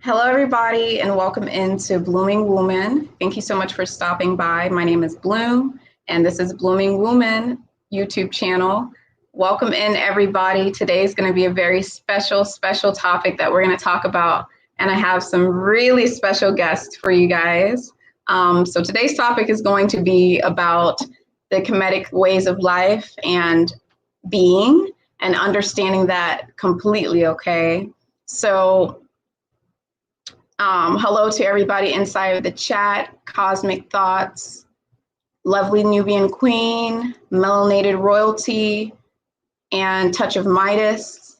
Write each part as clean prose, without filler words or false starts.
Hello, everybody, and welcome into Blooming Woman. Thank you so much for stopping by. My name is Bloom, and this is Blooming Woman YouTube channel. Welcome in, everybody. Today is going to be a very special topic that we're going to talk about, and I have some really special guests for you guys. So today's topic is going to be about the Kemetic ways of life and being, and understanding that completely, okay? So hello to everybody inside of the chat, Cosmic Thoughts, Lovely Nubian Queen, Melanated Royalty, and Touch of Midas,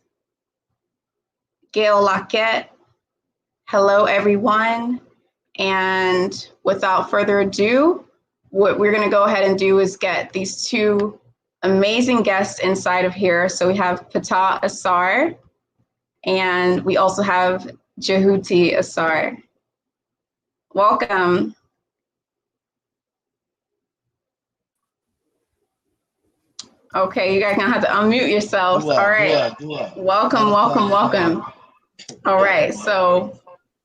Gail Laquette. Hello, everyone. And without further ado, what we're going to go ahead and do is get these two amazing guests inside of here. So we have Ptah Asar, and we also have Jehuti Asar. Welcome. Okay, you guys gonna have to unmute yourselves. All right. Welcome. All right, so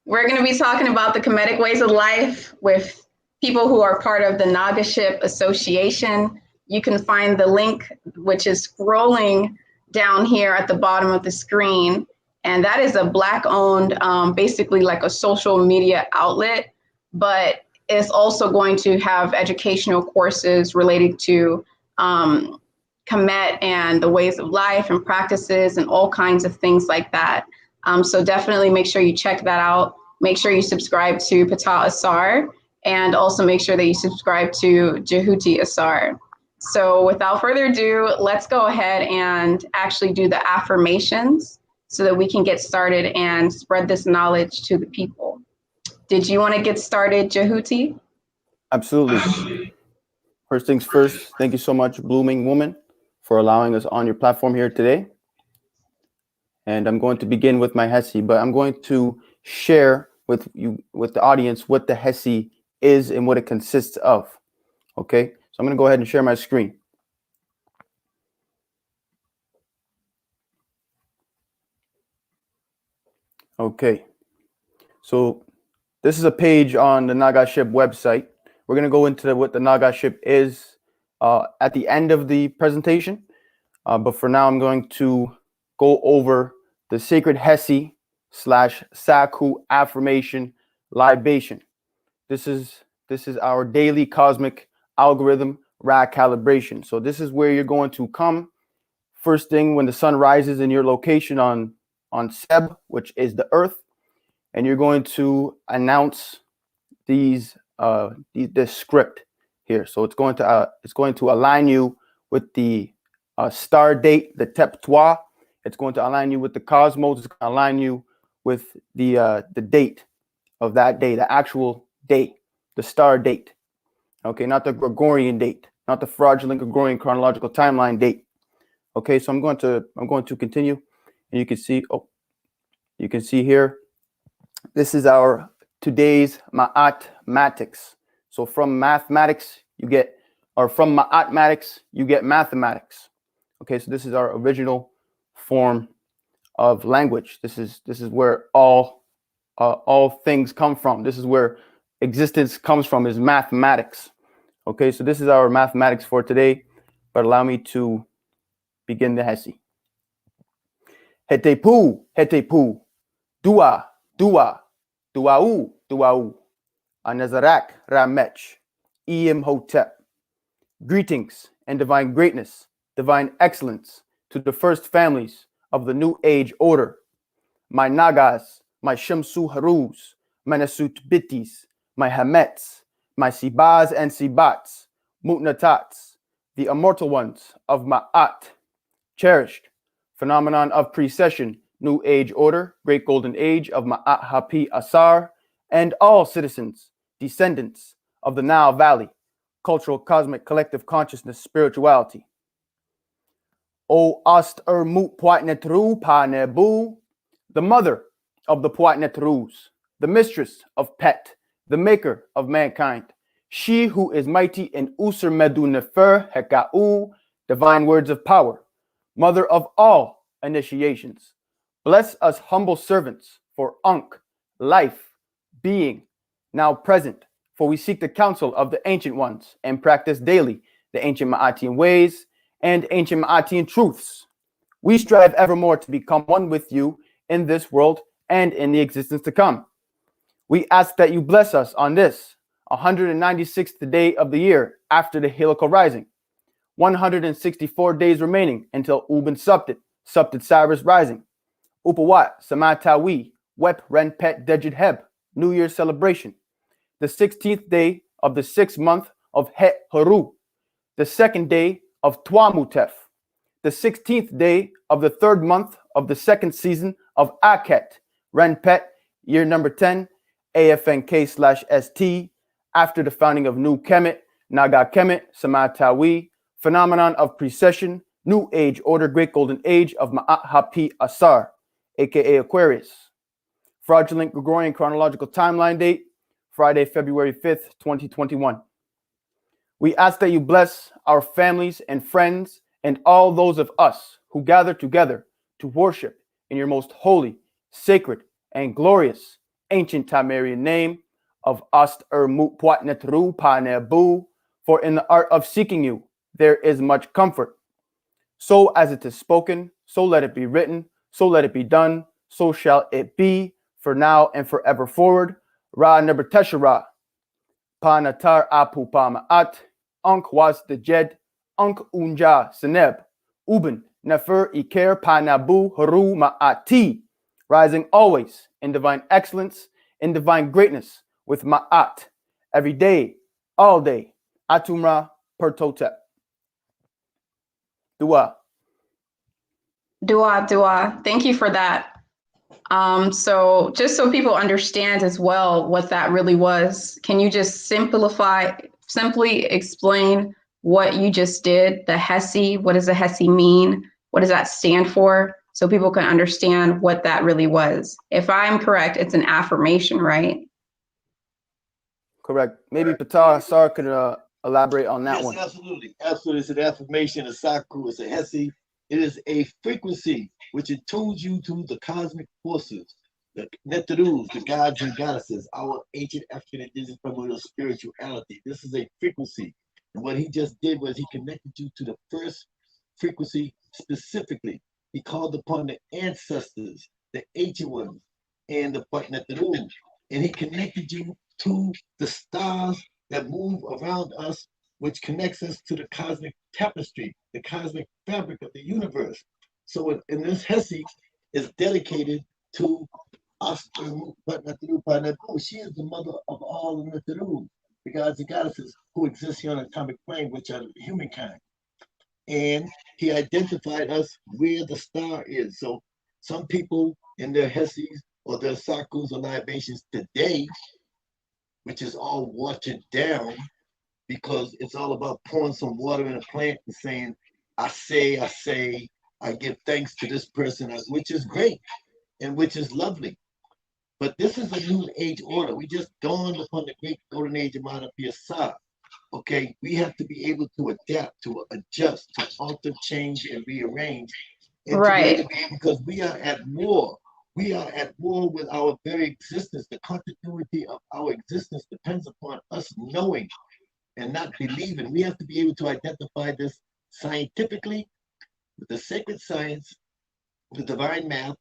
we're gonna be talking about the Kemetic ways of life with people who are part of the Nagaship Association. You can find the link, which is scrolling down here at the bottom of the screen. And that is a Black-owned, basically like a social media outlet, but it's also going to have educational courses related to Kemet and the ways of life and practices and all kinds of things like that. So definitely make sure you check that out. Make sure you subscribe to Ptah Asar, and also make sure that you subscribe to Jehuti Asar. So without further ado, let's go ahead and actually do the affirmations so that we can get started and spread this knowledge to the people. Did you want to get started, Jehuti? Absolutely. First things first, thank you so much, Blooming Woman, for allowing us on your platform here today. And I'm going to begin with my Hesi, but I'm going to share with the audience, what the Hesi is and what it consists of. Okay, so I'm going to go ahead and share my screen. Okay, so this is a page on the Nagaship website. We're going to go into what the Nagaship is at the end of the presentation. But for now, I'm going to go over the sacred Hesi / Saku affirmation libation. This is our daily cosmic algorithm Ra calibration. So this is where you're going to come first thing when the sun rises in your location on Seb, which is the Earth, and you're going to announce this script here. So it's going to align you with the star date, the Tep-Toi. It's going to align you with the cosmos. It's going to align you with the date of that day, the actual date, the star date. Okay, not the Gregorian date, not the fraudulent Gregorian chronological timeline date. Okay, so I'm going to continue, and you can see here. This is our today's mathematics. So from mathematics from mathematics you get mathematics. Okay, so this is our original form of language. This is where all things come from. This is where existence comes from, is mathematics. Okay, so this is our mathematics for today, but allow me to begin the Hesi. Hetepu, dua, duau, anazarak ramech, Hotep. Greetings and divine greatness, divine excellence to the first families of the New Age order. My Nagas, my Shamsu Harus, my Nasut Bitis, my Hamets, my Sibas and Sibats, Mutnatats, the immortal ones of Ma'at, cherished, phenomenon of precession, New Age order, great golden age of Ma'at Hapi Asar, and all citizens, descendants of the Nile Valley, cultural, cosmic, collective consciousness, spirituality. O Ast Mut Poitnetru Pa Nebu, the mother of the Poitnetrus, the mistress of Pet, the maker of mankind, she who is mighty in Usur Medu Nefer Heka'u, divine words of power, mother of all initiations. Bless us humble servants for Ankh, life, being, now present. For we seek the counsel of the ancient ones and practice daily the ancient Ma'atian ways and ancient Ma'atian truths. We strive evermore to become one with you in this world and in the existence to come. We ask that you bless us on this 196th day of the year after the helical rising. 164 days remaining until Ubin Suptit Cyrus rising. Upawat, Samatawi, Wep Renpet Dejid Heb, New Year's celebration. The 16th day of the 6th month of Het Haru. The 2nd day of Tuamutef. The 16th day of the 3rd month of the 2nd season of Aket, Renpet, year number 10, AFNK/ST, after the founding of New Kemet, Naga Kemet, Samatawi, phenomenon of precession, New Age order, Great Golden Age of Ma'at Hapi Asar, aka Aquarius. Fraudulent Gregorian chronological timeline date, Friday, February 5th, 2021. We ask that you bless our families and friends and all those of us who gather together to worship in your most holy, sacred, and glorious ancient Tamarian name of Ast Mut Puatnetru Panebu, for in the art of seeking you there is much comfort. So as it is spoken, so let it be written, so let it be done, so shall it be, for now and forever forward. Ra Neber Teshara, Panatar Apu Pamaat, Unk was the Jed, Unk Unja Seneb, Uben, Nefer Iker Panabu Haru Ma'ati, rising always in divine excellence, in divine greatness, with Ma'at, every day, all day, Atumra Pertotep. Dua. Dua. Thank you for that. So just so people understand as well what that really was, can you just simply explain what you just did, the Hesi? What does the Hesi mean? What does that stand for? So people can understand what that really was. If I'm correct, it's an affirmation, right? Correct. Maybe Patar Sar could elaborate on that one. Absolutely. Absolutely. It's an affirmation, a saku, it's a Hesi. It is a frequency which attunes you to the cosmic forces, the Netarus, the gods and goddesses, our ancient African indigenous primordial spirituality. This is a frequency. And what he just did was he connected you to the first frequency specifically. He called upon the ancestors, the ancient ones, and the Netarus. And he connected you to the stars that move around us, which connects us to the cosmic tapestry, the cosmic fabric of the universe. So in this Hesi is dedicated to us. She is the mother of all the Netaru, the gods and goddesses who exist here on the atomic plane, which are humankind. And he identified us where the star is. So some people in their Hesis or their Sakus or libations today, which is all watered down, because it's all about pouring some water in a plant and saying, I say, I give thanks to this person, which is great and which is lovely. But this is a new age order. We just dawned upon the great golden age of Ma'at Piasar. Okay, we have to be able to adapt, to adjust, to alter, change, and rearrange. And right. Because we are at war. We are at war with our very existence. The continuity of our existence depends upon us knowing and not believing. We have to be able to identify this scientifically with the sacred science, the divine math,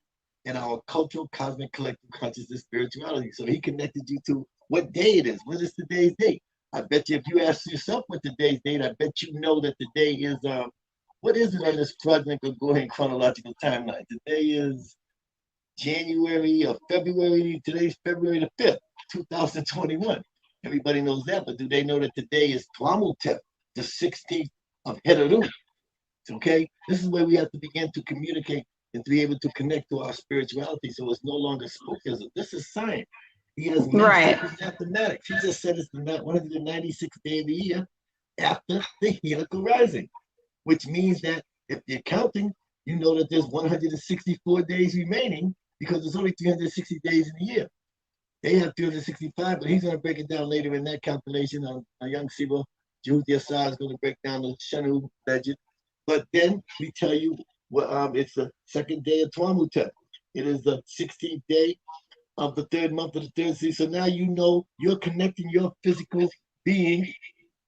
and our cultural, cosmic, collective consciousness, spirituality. So he connected you to what day it is. What is today's date? I bet you if you ask yourself what today's date, I bet you know that today is, what is it on this fraudulent Gregorian chronological timeline? Today is January or February. Today's February the 5th, 2021. Everybody knows that, but do they know that today is Tuamutep, the 16th of Hedaru? Okay, this is where we have to begin to communicate and to be able to connect to our spirituality. So it's no longer spookism. This is science. He has mathematics. He just said it's the 196th day of the year after the helical rising, which means that if you're counting, you know that there's 164 days remaining because there's only 360 days in a year. They have 365, but he's going to break it down later in that calculation. A young Siva, Jehudi Asar is going to break down the Shanu legend. But then we tell you, it's the 2nd day of Tuamutep. It is the 16th day of the third month of the third season. So now you know you're connecting your physical being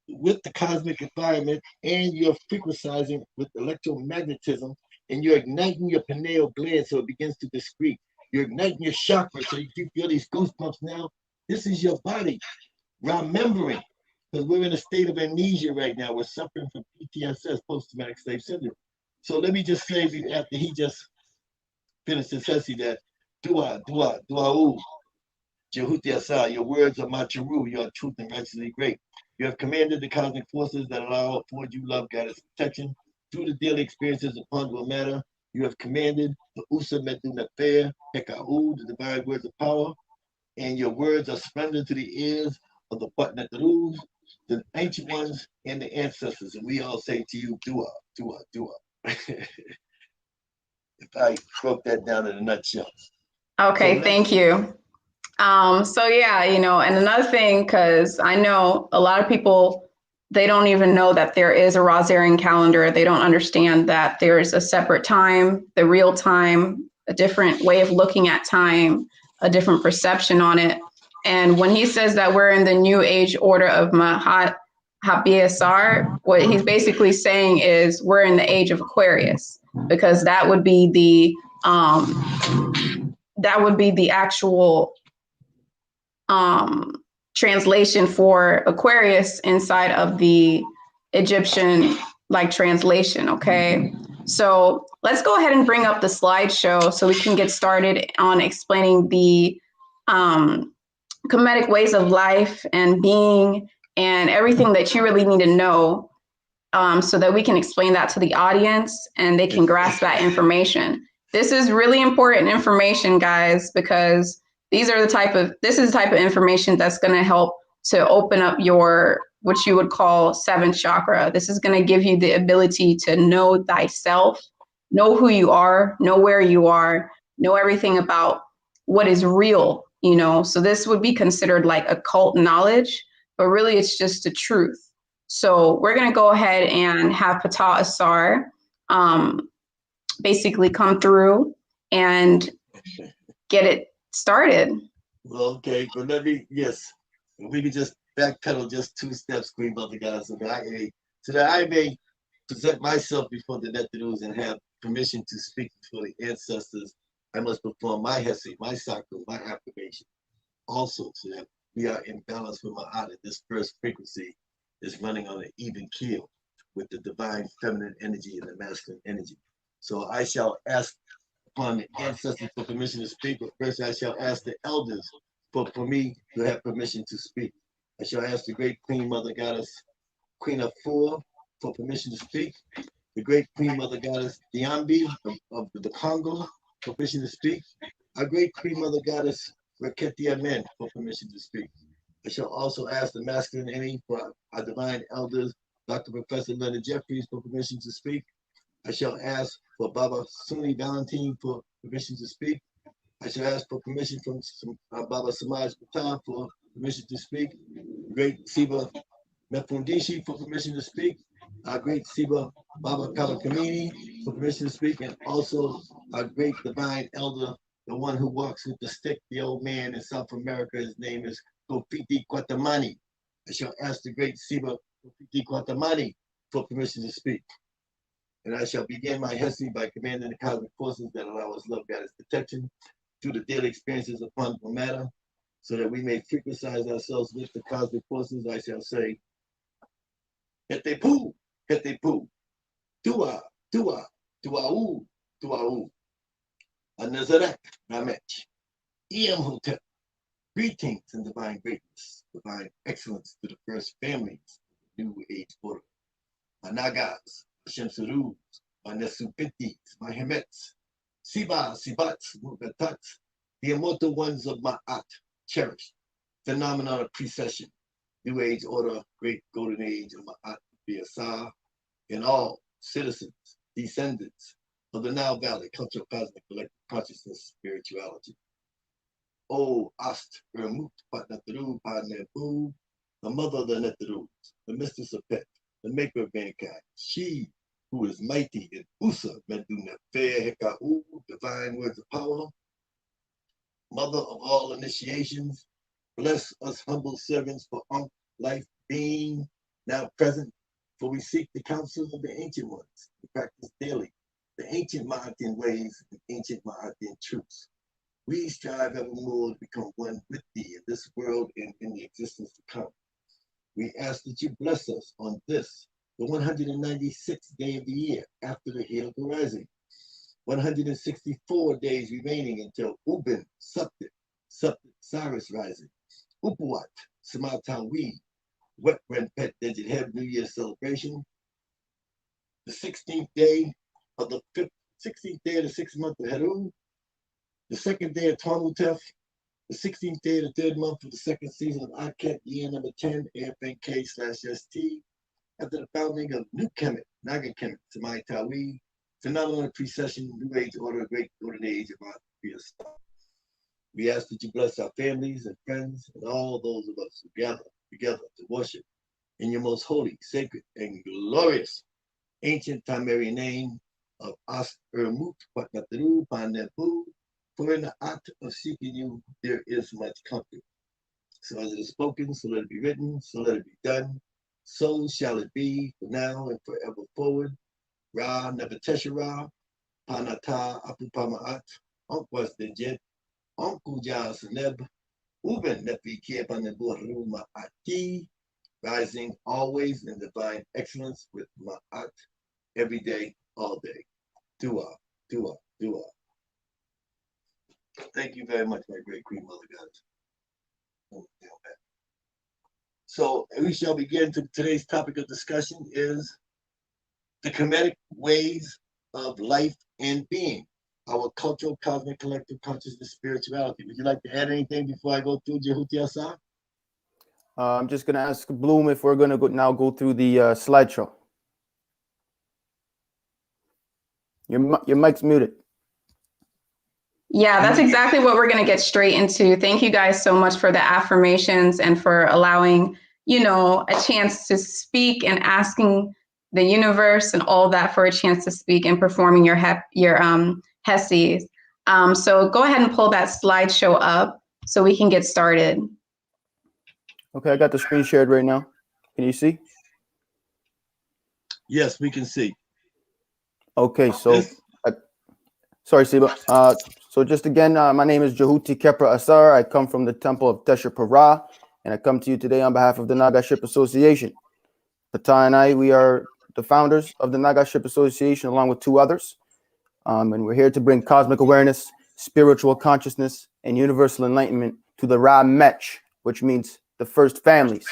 with the cosmic environment, and you're frequentizing with electromagnetism, and you're igniting your pineal gland so it begins to discrete. You're igniting your chakra so you feel these goosebumps now. This is your body remembering, because we're in a state of amnesia right now. We're suffering from PTSS, post-traumatic slave syndrome. So let me just say, after he just finished his essay, that dua, dua, dua, Jehuti Asa, your words are Macharu, you are truth and righteously great. You have commanded the cosmic forces that allow afford you love, guidance, protection through the daily experiences upon will matter. You have commanded the Usa Medu Nefer, Hekau, the divine words of power, and your words are splendid to the ears of the Patnatarus, the ancient ones, and the ancestors. And we all say to you, dua, dua, dua. If I broke that down in a nutshell. Okay, so thank you. So yeah, you know, and another thing, because I know a lot of people, they don't even know that there is a Rasaurian calendar. They don't understand that there's a separate time, the real time, a different way of looking at time, a different perception on it. And when he says that we're in the new age order of Mahat Habiasar, what he's basically saying is we're in the age of Aquarius, because that would be the actual translation for Aquarius inside of the Egyptian translation. Okay, so let's go ahead and bring up the slideshow so we can get started on explaining the Kemetic ways of life and being and everything that you really need to know, so that we can explain that to the audience and they can grasp that information. This is really important information, guys, because this is the type of information that's going to help to open up your, what you would call seventh chakra. This is going to give you the ability to know thyself, know who you are, know where you are, know everything about what is real, you know. So this would be considered like occult knowledge, but really it's just the truth. So we're going to go ahead and have Patah Asar basically come through and get it started. Well, okay, but we can just backpedal just 2 steps, Queen Mother Goddess, so that I may present myself before the Netanus and have permission to speak before the ancestors. I must perform my Hesse, my Sakra, my affirmation, also, so that we are in balance with my Ma'at. This first frequency is running on an even keel with the divine feminine energy and the masculine energy. So I shall ask upon the ancestors for permission to speak, but first I shall ask the elders for me to have permission to speak. I shall ask the great Queen Mother Goddess, Queen of Four, for permission to speak. The great Queen Mother Goddess, Diambi of the Congo, for permission to speak. Our great Queen Mother Goddess, Raketi Amen, for permission to speak. I shall also ask the masculine energy for our divine elders, Dr. Professor Leonard Jeffries, for permission to speak. I shall ask for Baba Suni Valentine for permission to speak. I shall ask for permission from Baba Samaj Patel for permission to speak. Great Siva Mefundishi for permission to speak. Our great Siva Baba Kalakamini for permission to speak. And also our great divine elder, the one who walks with the stick, the old man in South America. His name is Kofiti Kwatamani. I shall ask the great Siva Kofiti Kwatamani for permission to speak. And I shall begin my Hesse by commanding the cosmic forces that allow us love, guidance, protection through the daily experiences upon the matter, so that we may frequentize ourselves with the cosmic forces. I shall say, Hetepu, Hetepu, Dua, Dua, Duau, Duau, Anazarek, Ramet, Iem Hotel. Greetings and divine greatness, divine excellence to the first families, New Age order. Anagas, Hashem Surus, my Nesupitis, my Hemets, Siba, Sibats, Mugatats, the immortal ones of Ma'at, cherished, phenomenon of precession, New Age order, great golden age of Ma'at, Biasar, and all citizens, descendants of the Nile Valley, cultural cosmic collective consciousness, spirituality. O Ast, Ermut, Patnataru, Padnebu, the mother of the Netarus, the mistress of Pet, the maker of mankind, she who is mighty in Usa, Meduna, Fair, Hekau, divine words of power, mother of all initiations, bless us humble servants for life being now present, for we seek the counsels of the ancient ones to practice daily the ancient Ma'atian ways and ancient Ma'atian truths. We strive evermore to become one with thee in this world and in the existence to come. We ask that you bless us on this, the 196th day of the year after the Helical Rising. 164 days remaining until Ubin, Suptit, Cyrus Rising, Upuat, Samatawi, Wet Ren Pet Digit Head New Year celebration. The 16th day of the 6th month of Heru, the 2nd day of Tamutef, the 16th day of the 3rd month of the 2nd season of Aket, year number 10, AFNK/ST, after the founding of New Kemet, Nagaship, Samai Tawi, phenomenal precession, New Age order, great golden age of our previous. We ask that you bless our families and friends and all those of us who gather together to worship in your most holy, sacred, and glorious ancient Tamari name of As Ermut Patnataru Panepu. For in the act of seeking you, there is much comfort. So as it is spoken, so let it be written, so let it be done. So shall it be for now and forever forward. Ra Nebateshara, Panata Apupamaat, Onkwas Dejet, Onkuja Seneb, Uben Nepi Kiepanebu Ma'ati, rising always in divine excellence with Ma'at, every day, all day. Dua, dua, dua. Thank you very much, my great Queen Mother Goddess. So we shall begin. Today's topic of discussion is the Kemetic ways of life and being, our cultural, cosmic, collective consciousness, spirituality. Would you like to add anything before I go through Jehuti Asa? I'm just going to ask Bloom if we're going to go through the slideshow. Your mic's muted. Yeah, that's exactly what we're going to get straight into. Thank you guys so much for the affirmations and for allowing, a chance to speak and asking the universe and all that for a chance to speak and performing your HESIs. So go ahead and pull that slideshow up so we can get started. Okay, I got the screen shared right now. Can you see? Yes, we can see. Okay, so sorry, Siba. So just again, my name is Jehuti Kepra Asar. I come from the temple of Teshepara, and I come to you today on behalf of the Nagaship Association. Pata and I, we are the founders of the Nagaship Association, along with 2 others. And we're here to bring cosmic awareness, spiritual consciousness, and universal enlightenment to the Ra Mech, which means the first families.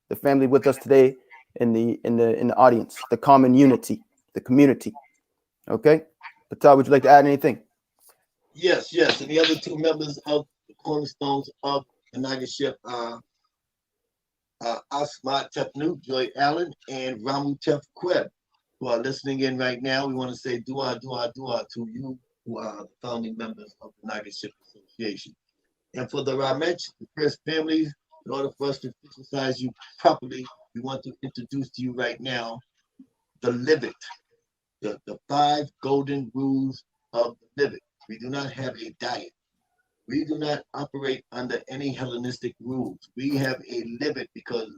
The family with us today in the audience, the common unity, the community. Okay? Pata, would you like to add anything? Yes. And the other 2 members of the cornerstones of the Nagaship, Asma Tefnut, Joy Allen, and Ramu Tef Kweb, who are listening in right now. We want to say dua, dua, dua to you, who are the founding members of the Nagaship Association. And for the Ramech, the first families, in order for us to exercise you properly, we want to introduce to you right now the Livit, the 5 golden rules of the Livit. We do not have a diet. We do not operate under any Hellenistic rules. We have a livit because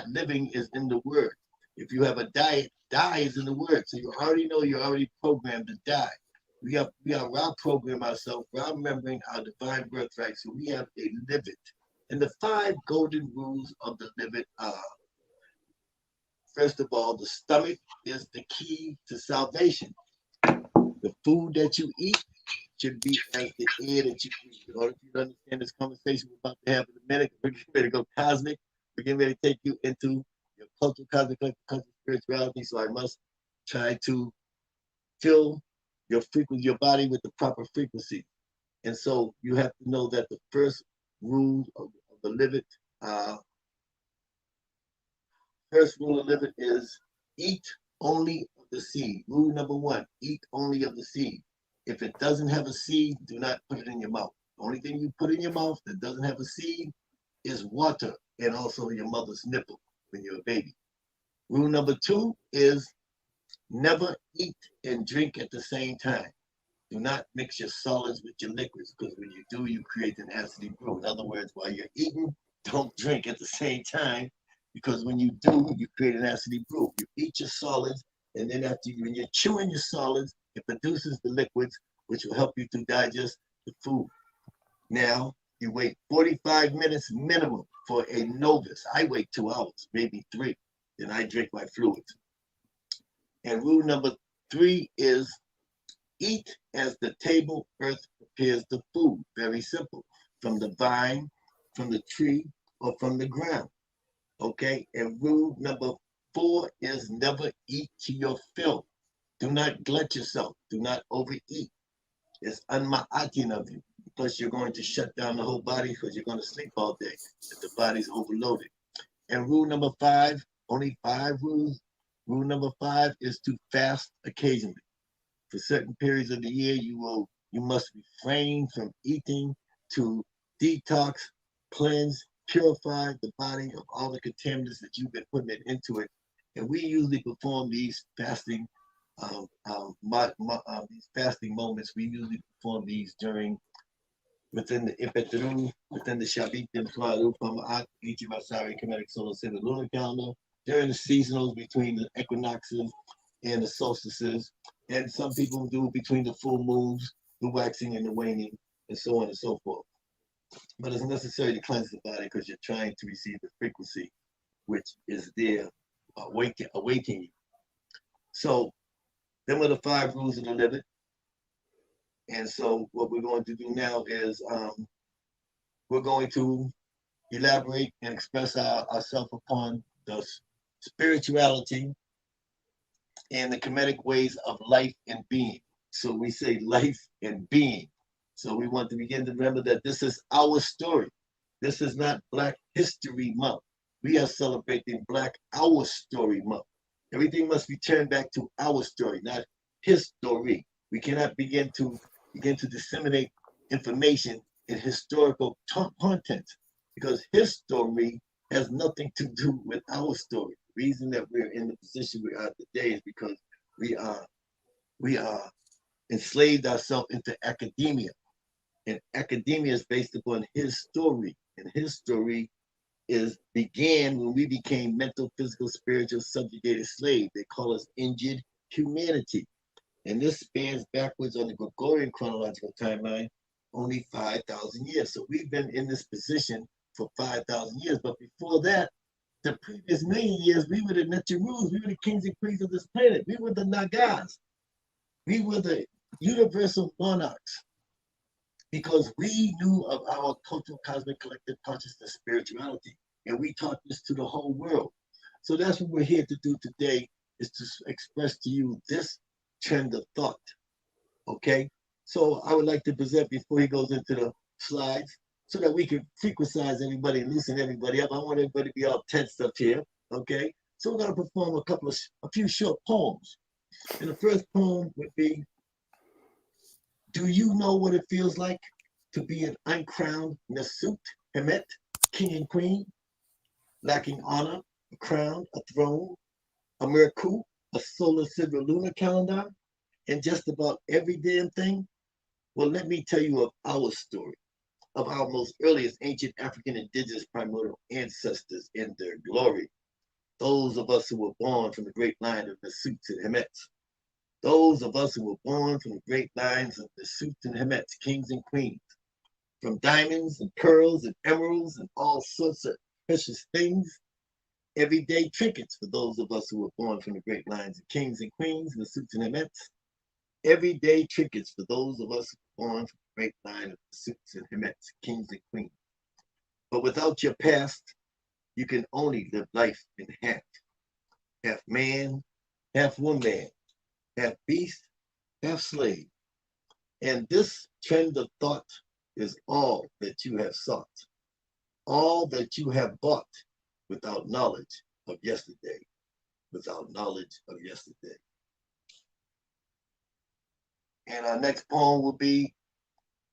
living is in the word. If you have a diet, die is in the word. So you already know you're already programmed to die. We are raw program ourselves, raw remembering our divine birthright. So we have a livit. And the 5 golden rules of the livit are, first of all, the stomach is the key to salvation. The food that you eat should be as the air that you breathe. In order for you to understand this conversation we're about to have in a minute, we're getting ready to go cosmic. We're getting ready to take you into your cultural, cosmic, spirituality. So I must try to fill your frequency, your body with the proper frequency. And so you have to know that the first rule of the livit, is eat only of the seed. Rule number 1, eat only of the seed. If it doesn't have a seed, do not put it in your mouth. The only thing you put in your mouth that doesn't have a seed is water and also your mother's nipple when you're a baby. Rule number 2 is never eat and drink at the same time. Do not mix your solids with your liquids, because when you do, you create an acidy brew. In other words, while you're eating, don't drink at the same time, because when you do, you create an acidy brew. You eat your solids, and then when you're chewing your solids, it produces the liquids, which will help you to digest the food. Now, you wait 45 minutes minimum for a novice. I wait 2 hours, maybe 3. Then I drink my fluids. And rule number 3 is eat as the table earth prepares the food. Very simple. From the vine, from the tree, or from the ground. Okay? And rule number 4 is never eat to your fill. Do not glut yourself. Do not overeat. It's unma'atin of you. Plus, you're going to shut down the whole body because you're going to sleep all day if the body's overloaded. And rule number 5, only 5 rules. Rule number 5 is to fast occasionally. For certain periods of the year, you must refrain from eating to detox, cleanse, purify the body of all the contaminants that you've been putting into it. And we usually perform these fasting these fasting moments. We usually perform these within the Ipetru, within the Shabbat, ancient Rasaurian Kemetic solar system lunar calendar, during the seasonals between the equinoxes and the solstices, and some people do between the full moons, the waxing and the waning, and so on and so forth. But it's necessary to cleanse the body because you're trying to receive the frequency which is there awaiting you. So, them are the 5 rules of the living. And so what we're going to do now is we're going to elaborate and express ourselves upon the spirituality and the Kemetic ways of life and being. So we say life and being. So we want to begin to remember that this is our story. This is not Black History Month. We are celebrating Black Our Story Month. Everything must be turned back to our story, not his story. We cannot begin to disseminate information in historical content, because his story has nothing to do with our story. The reason that we're in the position we are today is because we are enslaved ourselves into academia, and academia is based upon his story, and his story began when we became mental, physical, spiritual, subjugated slaves. They call us injured humanity. And this spans backwards on the Gregorian chronological timeline, only 5,000 years. So we've been in this position for 5,000 years. But before that, the previous million years, we were the Neterus. We were the kings and queens of this planet. We were the Nagas. We were the universal monarchs, because we knew of our cultural, cosmic, collective consciousness, spirituality. And we taught this to the whole world. So that's what we're here to do today, is to express to you this trend of thought. Okay, so I would like to present, before he goes into the slides, so that we can frequentize everybody and loosen everybody up. I want everybody to be all tensed up here. Okay, so we're going to perform a few short poems. And the first poem would be, do you know what it feels like to be an uncrowned Nasut Hemet, king and queen, lacking honor, a crown, a throne, a Merku, a solar silver lunar calendar, and just about every damn thing? Well, let me tell you of our story, of our most earliest ancient African indigenous primordial ancestors in their glory. Those of us who were born from the great line of Nasuts and Hemets. Those of us who were born from the great lines of Nasuts and Hemets, kings and queens. From diamonds and pearls and emeralds and all sorts of precious things. Everyday trinkets for those of us who were born from the great lines of kings and queens, Nasuts and Hemets. Everyday trinkets for those of us who were born from the great line of Nasuts and Hemets, kings and queens. But without your past, you can only live life in half. Half man, half woman, half beast, half slave. And this trend of thought is all that you have sought, all that you have bought, without knowledge of yesterday, without knowledge of yesterday. And our next poem will be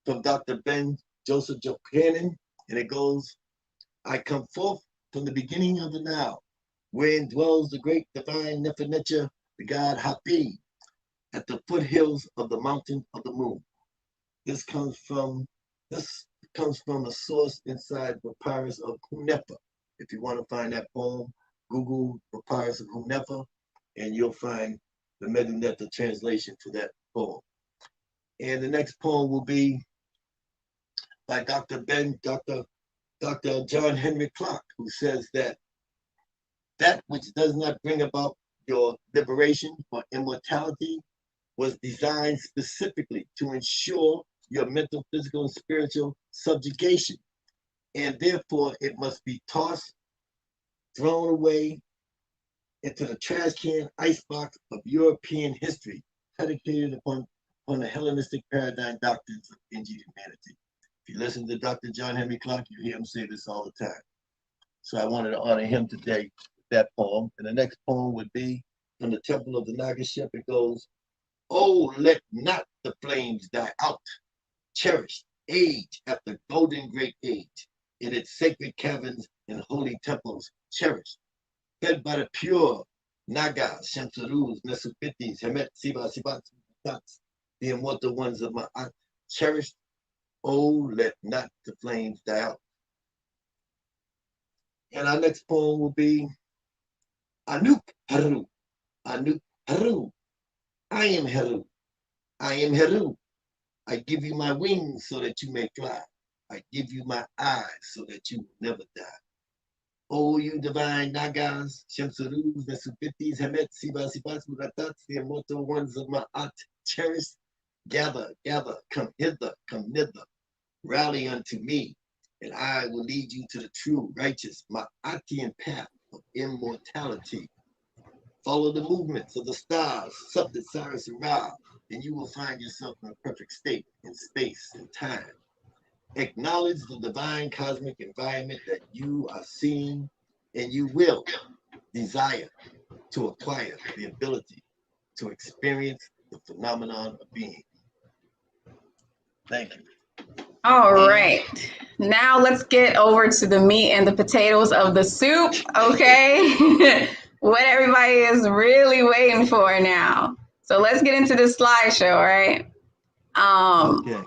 from Dr. Ben Joseph Johannan, and it goes, I come forth from the beginning of the now, wherein dwells the great divine Nefernetia, the god Hapi, at the foothills of the mountain of the moon. This comes from a source inside Papyrus of Hunefa. If you want to find that poem, Google Papyrus of Hunefa, and you'll find the Medunetta translation to that poem. And the next poem will be by Dr. John Henry Clark, who says that which does not bring about your liberation or immortality was designed specifically to ensure your mental, physical, and spiritual subjugation. And therefore, it must be tossed, thrown away into the trash can icebox of European history, predicated upon the Hellenistic paradigm doctrines of humanity. If you listen to Dr. John Henry Clark, you hear him say this all the time. So I wanted to honor him today with that poem. And the next poem would be from the Temple of the Nagaship. It goes, "Oh, let not the flames die out, cherished age after golden great age, in its sacred caverns and holy temples cherished, fed by the pure Nagas, Shamsarus, Mesupitis, Hemet, Siba, Sibats, the immortal ones of my cherished. Oh, let not the flames die out." And our next poem will be Anuk Haru. Anuk Haru. I am Heru. I am Heru. I give you my wings so that you may fly. I give you my eyes so that you will never die. Oh, you divine Nagas, Shamsarus, Mesupitis, Hemet, Siba, Sibats, Muratats, the immortal ones of my cherished. Gather, gather, come hither, come thither. Rally unto me, and I will lead you to the true, righteous, Ma'atian path of immortality. Follow the movements of the stars, Subdit, Cyrus, and Ra, and you will find yourself in a perfect state in space and time. Acknowledge the divine cosmic environment that you are seeing, and you will desire to acquire the ability to experience the phenomenon of being. Thank you. All right, now let's get over to the meat and the potatoes of the soup, okay? What everybody is really waiting for now. So let's get into this slideshow, right? Okay.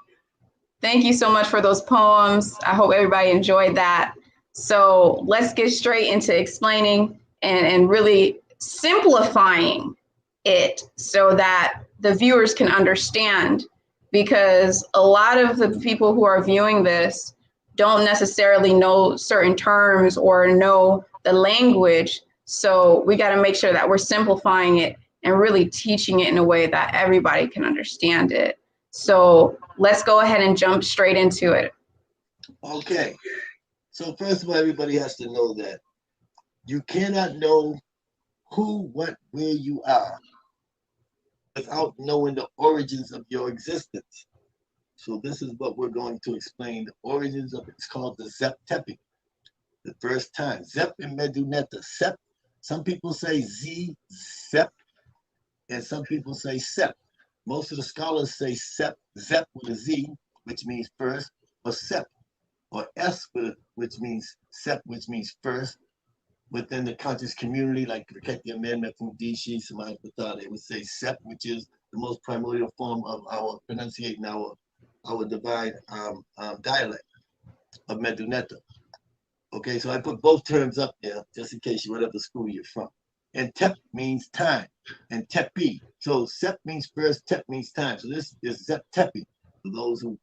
Thank you so much for those poems. I hope everybody enjoyed that. So let's get straight into explaining and really simplifying it so that the viewers can understand, because a lot of the people who are viewing this don't necessarily know certain terms or know the language. So we got to make sure that we're simplifying it and really teaching it in a way that everybody can understand it. So let's go ahead and jump straight into it. Okay. So first of all, everybody has to know that you cannot know who, what, where you are without knowing the origins of your existence. So this is what we're going to explain. The origins of it's called the Zep Tepi. The first time. Zep and Medunetta. Sep. Some people say Z, Zep, and some people say Sep. Most of the scholars say Sep, Zep with a Z, which means first, or Sep, or S, which means Sep, which means first. Within the conscious community, like Riketi Amendment from Dishi, Samaj Patha, they would say Sep, which is the most primordial form of our pronunciating our divine dialect of Medunetta. Okay, so I put both terms up there just in case you whatever school you're from. And Tep means time, and Tepi. So Sep means first, Tep means time. So this is Zep Tepi for those who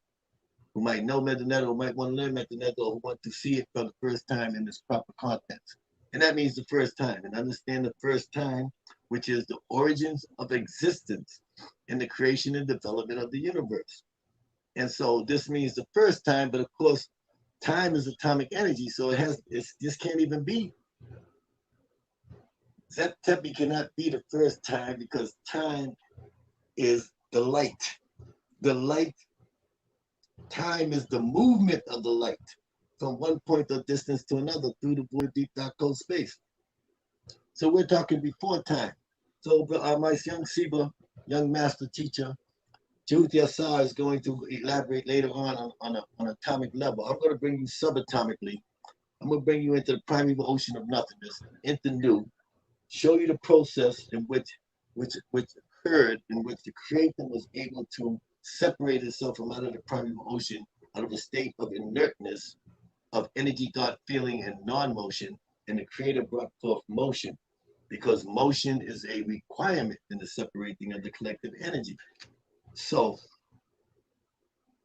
might know Medunetta, who might want to learn Medunetta, or who want to see it for the first time in its proper context. And that means the first time, and understand the first time, which is the origins of existence in the creation and development of the universe. And so this means the first time, but of course, time is atomic energy, so this can't even be. Zep Tepi cannot be the first time because time is the light. The light, time is the movement of the light from one point of distance to another through the void deep dark cold space. So we're talking before time. So my young Siba, young master teacher, Jyoti Asar is going to elaborate later on an atomic level. I'm going to bring you subatomically. I'm going to bring you into the primeval ocean of nothingness, into new, show you the process in which occurred in which the creator was able to separate itself from out of the primeval ocean, out of a state of inertness, of energy, thought, feeling, and non-motion, and the creator brought forth motion, because motion is a requirement in the separating of the collective energy. So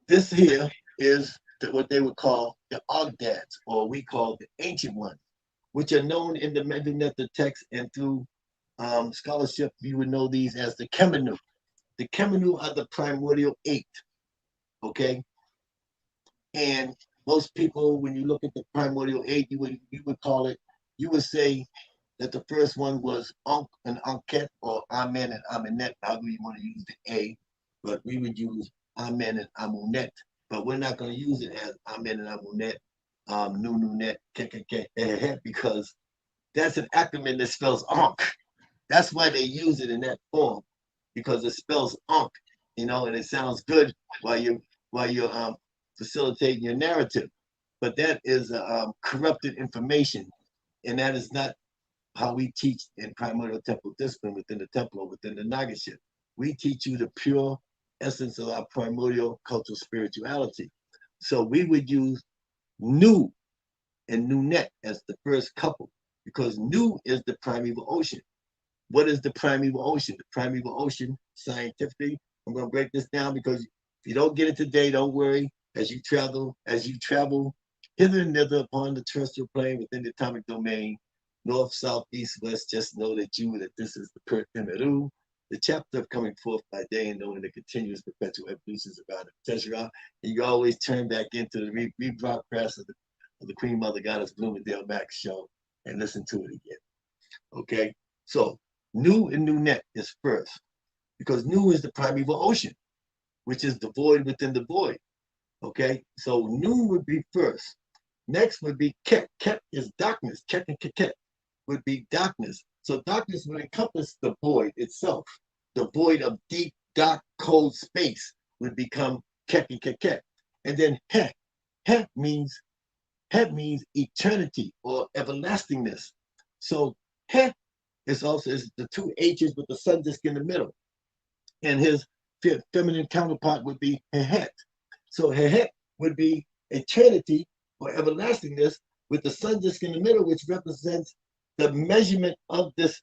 this here is what they would call the Ogdads, or we call the ancient ones, which are known in the Medunetta text, and through scholarship, you would know these as the Kemetic. The Kemetic are the primordial 8, okay? And most people, when you look at the primordial 8, you would call it, you would say that the first one was Ankh and Ankhet, or Amen and Amenet, however you want to use the A, but we would use Amen and Amunet, but we're not going to use it as Amen and Amunet, Nununet, Kekeke, because that's an acronym that spells Ankh. That's why they use it in that form, because it spells Ankh, you know, and it sounds good while you're facilitating your narrative. But that is corrupted information, and that is not how we teach in primordial temple discipline within the temple or within the Nagaship. We teach you the pure essence of our primordial cultural spirituality. So we would use Nu and Nunet as the first couple, because Nu is the primeval ocean. What is the primeval ocean? The primeval ocean, scientifically, I'm going to break this down, because if you don't get it today, don't worry. As you travel hither and thither upon the terrestrial plane within the atomic domain, north, south, east, west, just know that this is the Per Temeru, the chapter of coming forth by day and knowing the continuous perpetual evolutions around the Teshara. And you always turn back into the rebroadcast of the Queen Mother Goddess Bloomingdale Mack show and listen to it again. Okay? So Nu and Nunet is first, because Nu is the primeval ocean, which is the void within the void. Okay? So Nu would be first. Next would be Ket. Ket is darkness. Ket and Keket would be darkness. So darkness would encompass the void itself. The void of deep, dark, cold space would become Ket and Keket. And then He. He means eternity or everlastingness. So He is the two H's with the sun disk in the middle. And his feminine counterpart would be Hehet. So Hehet would be eternity or everlastingness with the sun disk in the middle, which represents the measurement of this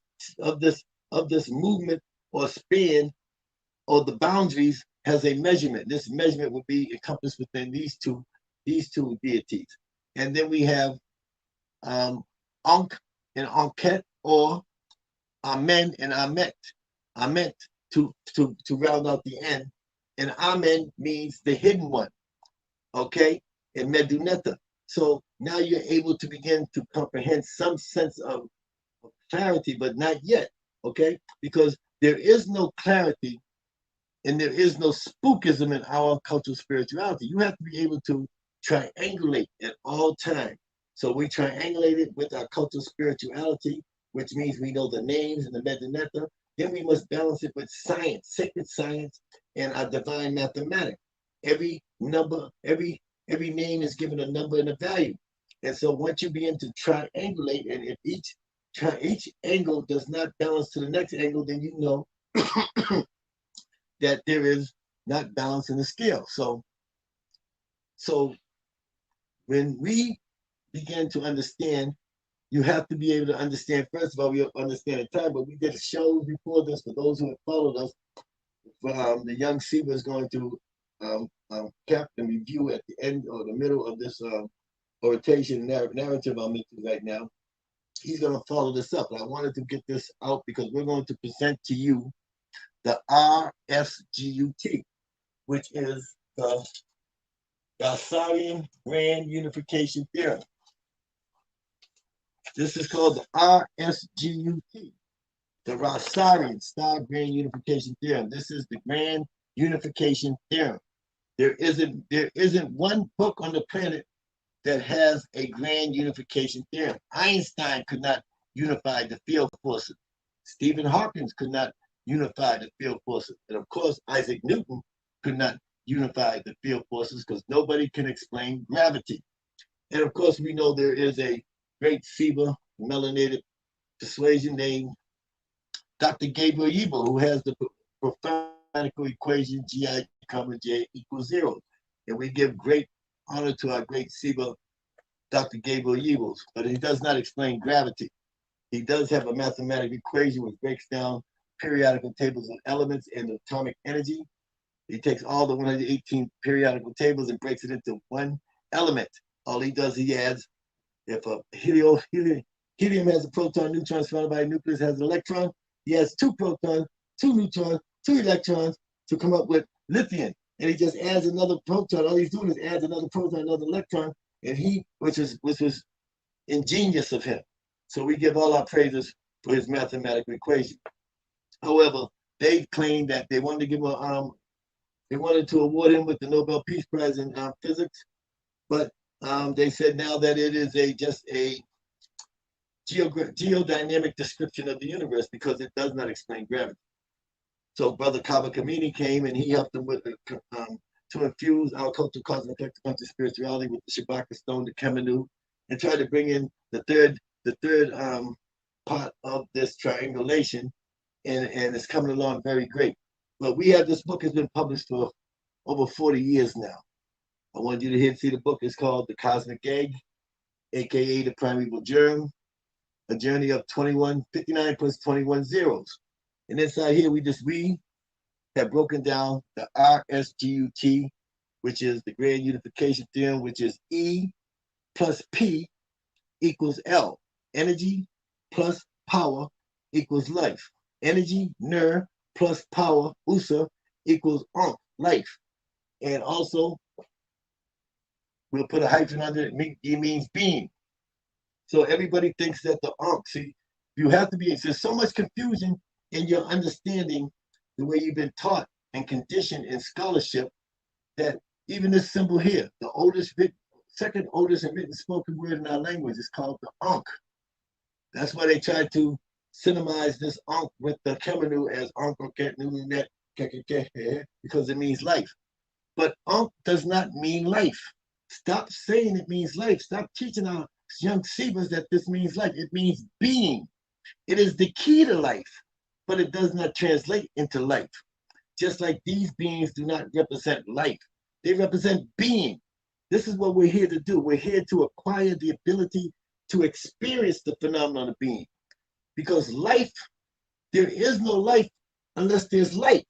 movement or span, or the boundaries has a measurement. This measurement would be encompassed within these two deities. And then we have Ankh and Ankhet, or Amen and Amet. Amet to round out the end. And Amen means the hidden one. Okay? In Medunetta. So now you're able to begin to comprehend some sense of clarity, but not yet. Okay? Because there is no clarity and there is no spookism in our cultural spirituality. You have to be able to triangulate at all times. So we triangulate it with our cultural spirituality, which means we know the names and the Medunetta. Then we must balance it with science, sacred science, and our divine mathematics. Every number, every name is given a number and a value. And so once you begin to triangulate, and if each angle does not balance to the next angle, then you know that there is not balance in the scale. So when we begin to understand, you have to be able to understand, first of all, we understand the time, but we did shows before this for those who have followed us. The young Siva is going to cap and review at the end or the middle of this orientation narrative I'm into right now. He's going to follow this up. And I wanted to get this out because we're going to present to you the RSGUT, which is the Rasaurian Grand Unification Theorem. This is called the RSGUT, the Rasaurian Star Grand Unification Theorem. This is the Grand Unification Theorem. There isn't one book on the planet that has a Grand Unification Theorem. Einstein could not unify the field forces. Stephen Hawking could not unify the field forces. And of course, Isaac Newton could not unify the field forces because nobody can explain gravity. And of course, we know there is a great Siva melanated persuasion named Dr. Gabriel Yibo, who has the profound mathematical equation, GI, J equals 0. And we give great honor to our great Seba, Dr. Gabriel Yevils, but he does not explain gravity. He does have a mathematical equation which breaks down periodical tables of elements and atomic energy. He takes all the 118 periodical tables and breaks it into one element. All he does, he adds, if a helium has a proton, neutron surrounded by a nucleus has an electron, he has 2 protons, 2 neutrons, 2 electrons to come up with lithium. And he just adds another proton. All he's doing is adds another proton, another electron, and which was ingenious of him. So we give all our praises for his mathematical equation. However, they claimed that they wanted to give they wanted to award him with the Nobel Peace Prize in physics, but they said now that it is just a geodynamic description of the universe because it does not explain gravity. So Brother Kaba Kamini came and he helped them with to infuse our culture, cosmic ectoplasmic spirituality with the Shabaka stone, the Kemetic, and try to bring in the third part of this triangulation, and it's coming along very great. But this book has been published for over 40 years now. I want you to see the book. It's called The Cosmic Egg, aka The Primeval Germ, a journey of 59 plus 21 zeros. And inside here, we have broken down the RSGUT, which is the grand unification theorem, which is E plus P equals L. Energy plus power equals life. Energy, Ner, plus power, Usa, equals life. And also, we'll put a hyphen under it. It means being. So everybody thinks that the see, you have to be, there's so much confusion in your understanding the way you've been taught and conditioned in scholarship that even this symbol here, the second oldest and written spoken word in our language is called the Ankh. That's why they tried to cinemize this Ankh with the Kemetic as Ankh because it means life. But Ankh does not mean life. Stop saying it means life. Stop teaching our young Sebas that this means life. It means being. It is the key to life, but it does not translate into life. Just like these beings do not represent life. They represent being. This is what we're here to do. We're here to acquire the ability to experience the phenomenon of being. Because life, there is no life unless there's light.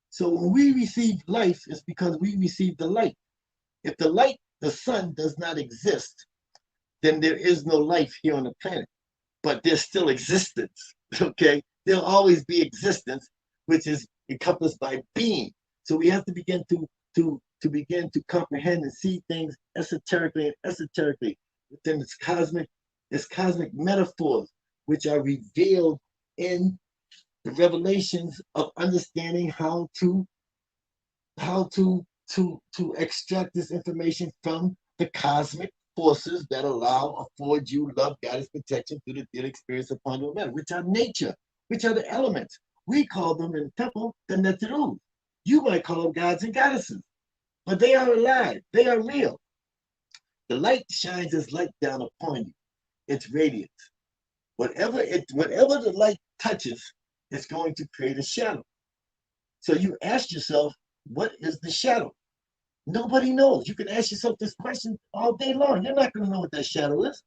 So when we receive life, it's because we receive the light. If the light, the sun, does not exist, then there is no life here on the planet. But there's still existence, okay? There'll always be existence, which is encompassed by being. So we have to begin to begin to comprehend and see things esoterically within its cosmic metaphors, which are revealed in the revelations of understanding how to extract this information from the cosmic forces that afford you love, guidance, protection through the daily experience of Pandora matter, which are nature, which are the elements. We call them in the temple the Netaru. You might call them gods and goddesses, but they are alive. They are real. The light shines its light down upon you. It's radiant. Whatever the light touches, it's going to create a shadow. So you ask yourself, what is the shadow? Nobody knows. You can ask yourself this question all day long. You're not going to know what that shadow is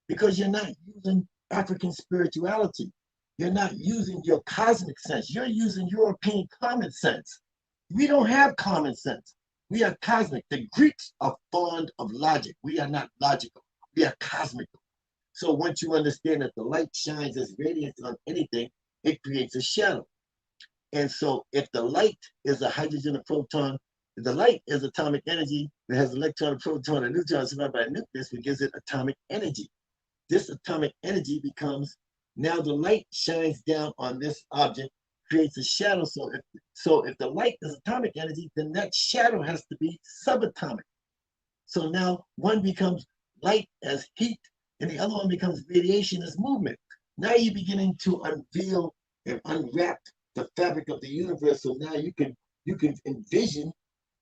because you're not using African spirituality. You're not using your cosmic sense. You're using European common sense. We don't have common sense. We are cosmic. The Greeks are fond of logic. We are not logical. We are cosmical. So once you understand that the light shines as radiance on anything, it creates a shadow. And so if the light is a hydrogen, a proton, if the light is atomic energy that has electron, a proton, and neutron surrounded by a nucleus, which gives it atomic energy. This atomic energy becomes, now the light shines down on this object, creates a shadow. So if the light is atomic energy, then that shadow has to be subatomic. So now one becomes light as heat, and the other one becomes radiation as movement. Now you're beginning to unveil and unwrap the fabric of the universe. So now you can envision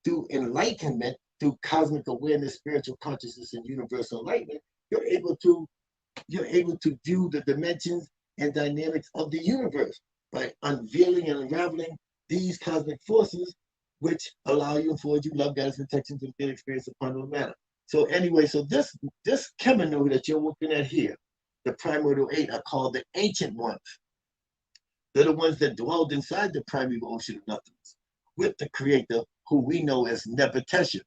through enlightenment, through cosmic awareness, spiritual consciousness, and universal enlightenment, you're able to view the dimensions and dynamics of the universe. by unveiling and unraveling these cosmic forces, which allow you and afford you love, guidance, protection to the experience upon no matter. So anyway, so this Kemetic that you're looking at here, the primordial 8, are called the ancient ones. They're the ones that dwelled inside the primeval ocean of nothingness with the creator, who we know as Nebuchadnezzar.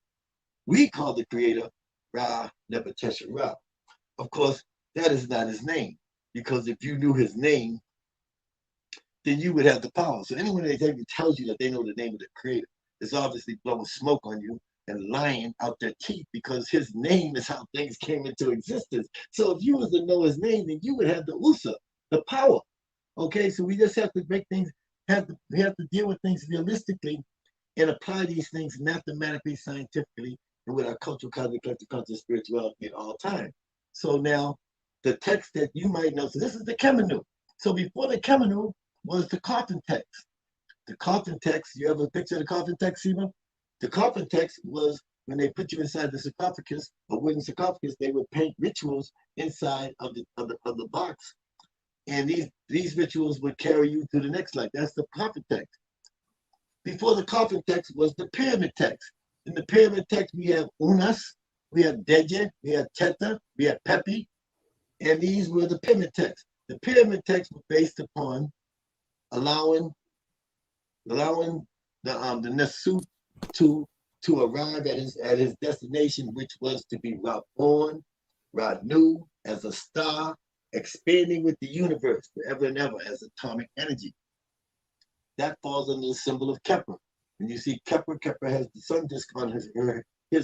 We call the creator Ra, Nebuchadnezzar Ra. Of course, that is not his name, because if you knew his name, then you would have the power. So anyone that tells you that they know the name of the creator is obviously blowing smoke on you and lying out their teeth, because his name is how things came into existence. So if you was to know his name, then you would have the usa, the power. Okay, so we just have to make things, we have to deal with things realistically and apply these things mathematically, scientifically, and with our cultural, cosmic, collective, conscious, spirituality at all times. So now, the text that you might know, so this is the Kemetic. So before the Kemetic was the coffin text. The coffin text, you have a picture of the coffin text, Sima? The coffin text was when they put you inside the sarcophagus, a wooden sarcophagus, they would paint rituals inside of the box. And these rituals would carry you to the next life. That's the coffin text. Before the coffin text was the pyramid text. In the pyramid text, we have Unas, we have Deje, we have Teta, we have Pepi, and these were the pyramid texts. The pyramid texts were based upon allowing the Nasut to arrive at his destination, which was to be Ra-born, Ra-Nu, as a star, expanding with the universe forever and ever as atomic energy. That falls under the symbol of Kepler. When you see Kepler, Kepler has the sun disk on his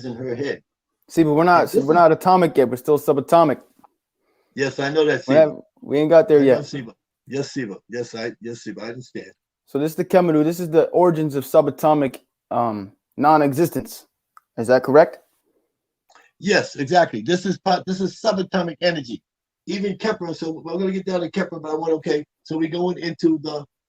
and her head. See, but we're not atomic yet. We're still subatomic. Yes, I know that, Siva. We ain't got there yet. Siva. Yes, Siva. Yes, Siva. I understand. So this is the Kemetic. This is the origins of subatomic non-existence. Is that correct? Yes, exactly. This is subatomic energy. Even Kepler. So we're going to get down to Kepler, but I want So we're going into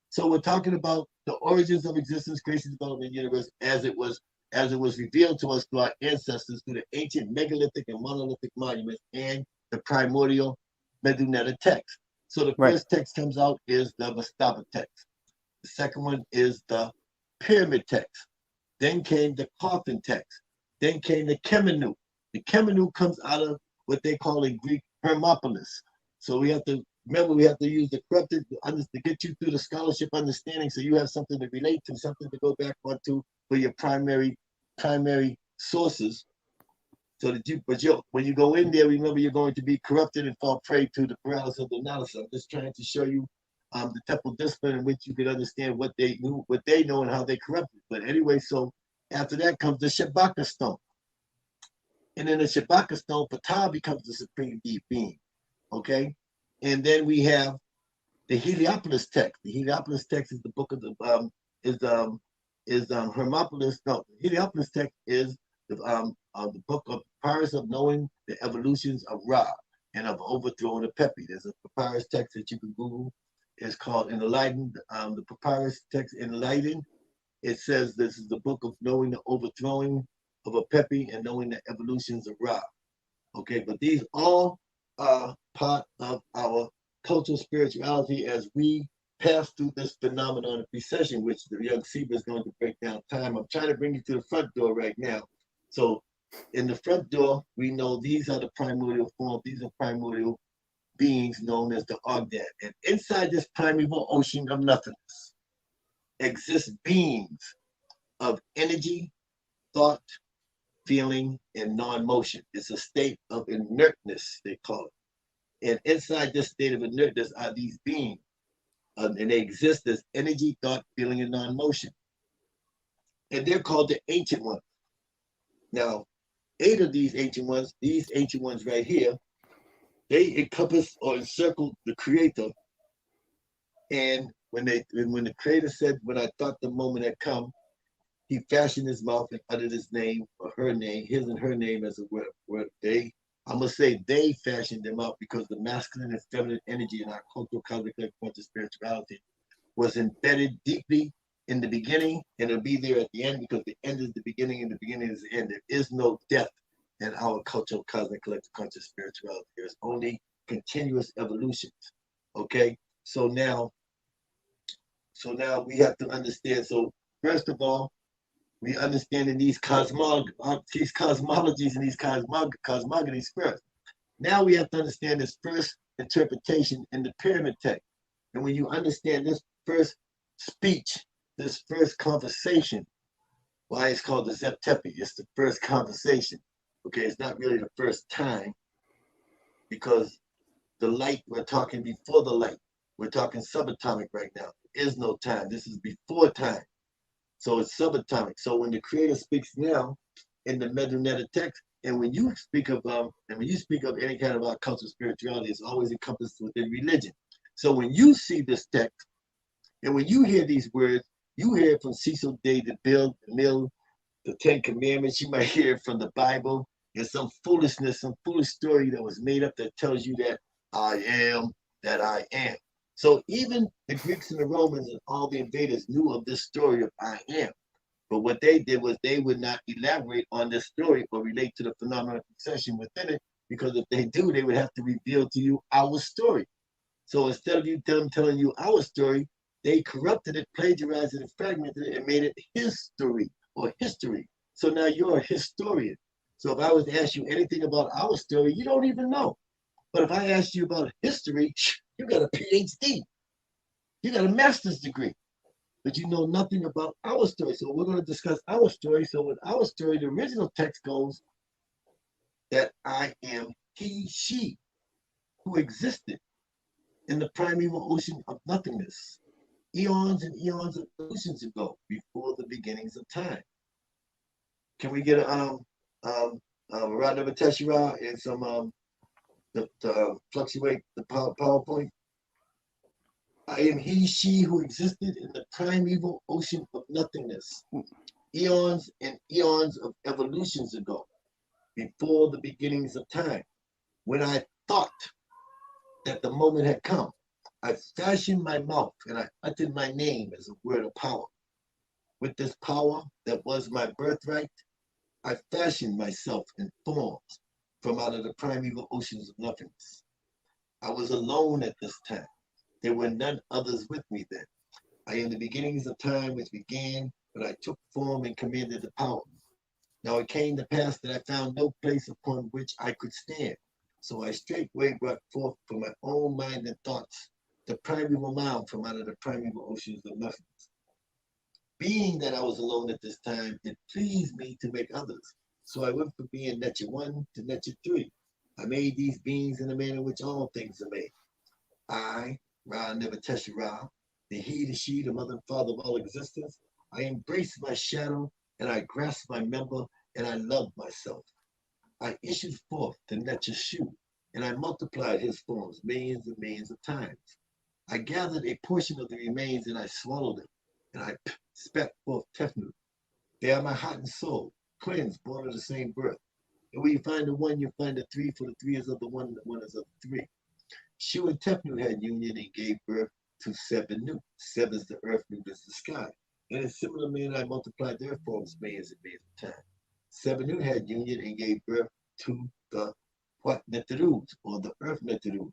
So we're talking about the origins of existence, creation, development, universe as it was revealed to us through our ancestors, through the ancient megalithic and monolithic monuments and the primordial Medunetta text. So the first text comes out is the Mastaba text. The second one is the pyramid text. Then came the coffin text. Then came the Kemetic. The Kemetic comes out of what they call in Greek Hermopolis. So we have to use the corrupted to get you through the scholarship understanding, so you have something to relate to, something to go back onto for your primary sources. So that when you go in there, remember you're going to be corrupted and fall prey to the paralysis of the analysis. I'm just trying to show you the temple discipline in which you can understand what they know, and how they corrupted. But anyway, so after that comes the Shabaka stone. And in the Shabaka stone, Ptah becomes the supreme deep being. Okay? And then we have the Heliopolis text. The Heliopolis text is the book of the Hermopolis. No, the Heliopolis text is the book of papyrus of knowing the evolutions of Ra and of overthrowing the Pepi. There's a papyrus text that you can Google. It's called Enlightened. The papyrus text Enlightened. It says this is the book of knowing the overthrowing of a Pepi and knowing the evolutions of Ra. Okay, but these all are part of our cultural spirituality as we pass through this phenomenon of precession, which the young Siva is going to break down time. I'm trying to bring you to the front door right now. So in the front door, we know these are the primordial forms. These are primordial beings known as the Ogdad. And inside this primeval ocean of nothingness exist beings of energy, thought, feeling, and non-motion. It's a state of inertness, they call it. And inside this state of inertness are these beings. And they exist as energy, thought, feeling, and non-motion. And they're called the ancient ones. Now, 8 of these ancient ones right here, they encompass or encircle the creator. And when the creator said, when I thought the moment had come, he fashioned his mouth and uttered his name or her name, his and her name as a word. I'm going to say they fashioned them out because the masculine and feminine energy in our cultural, cosmic, quantum spirituality was embedded deeply in the beginning, and it'll be there at the end, because the end is the beginning and the beginning is the end. There is no death in our cultural, cosmic, collective, conscious spirituality. There's only continuous evolutions. Okay? So now, So now we have to understand. So first of all, we understanding these cosmologies and these cosmogonies first. Now we have to understand this first interpretation in the pyramid text. And when you understand this first speech, this first conversation, why it's called the Zeptepi, it's the first conversation. Okay, it's not really the first time, because the light, we're talking before the light. We're talking subatomic right now. There is no time. This is before time. So it's subatomic. So when the Creator speaks now in the Medunetta text, and when you speak of any kind of occultic spirituality, it's always encompassed within religion. So when you see this text, and when you hear these words, you hear it from Cecil Day, the Bill, the Mill, the Ten Commandments. You might hear it from the Bible. There's some foolishness, some foolish story that was made up that tells you that I am that I am. So even the Greeks and the Romans and all the invaders knew of this story of I am. But what they did was they would not elaborate on this story or relate to the phenomenon of succession within it, because if they do, they would have to reveal to you our story. So instead of them telling you our story, they corrupted it, plagiarized it, and fragmented it, and made it his story or history. So now you're a historian. So if I was to ask you anything about our story, you don't even know. But if I asked you about history, you got a PhD. You got a master's degree. But you know nothing about our story. So we're going to discuss our story. So with our story, the original text goes that I am he, she, who existed in the primeval ocean of nothingness, eons and eons of oceans ago, before the beginnings of time. Can we get a Radha Teshira and some to fluctuate the PowerPoint? I am he, she who existed in the primeval ocean of nothingness, eons and eons of evolutions ago, before the beginnings of time. When I thought that the moment had come, I fashioned my mouth and I uttered my name as a word of power. With this power that was my birthright, I fashioned myself in forms from out of the primeval oceans of nothingness. I was alone at this time. There were none others with me then. I am the beginnings of time which began, but I took form and commanded the power. Now it came to pass that I found no place upon which I could stand. So I straightway brought forth from my own mind and thoughts the primeval mound from out of the primeval oceans of nothingness. Being that I was alone at this time, it pleased me to make others. So I went from being Necha 1 to Necha 3. I made these beings in the manner in which all things are made. I, Ra Never Tesha Ra, the he, the she, the mother and father of all existence, I embraced my shadow and I grasped my member and I loved myself. I issued forth the Necha Shu and I multiplied his forms millions and millions of times. I gathered a portion of the remains and I swallowed them, and I spat forth Tefnut. They are my heart and soul, twins born of the same birth. And when you find the one, you find the three, for the three is of the one, and the one is of the three. Shu and Tefnut had union and gave birth to seven Nut. Seven is the earth, Nut is the sky. In a similar manner, I multiplied their forms millions and millions of times. Seven Nut had union and gave birth to the what Neterus, or the earth Neterus.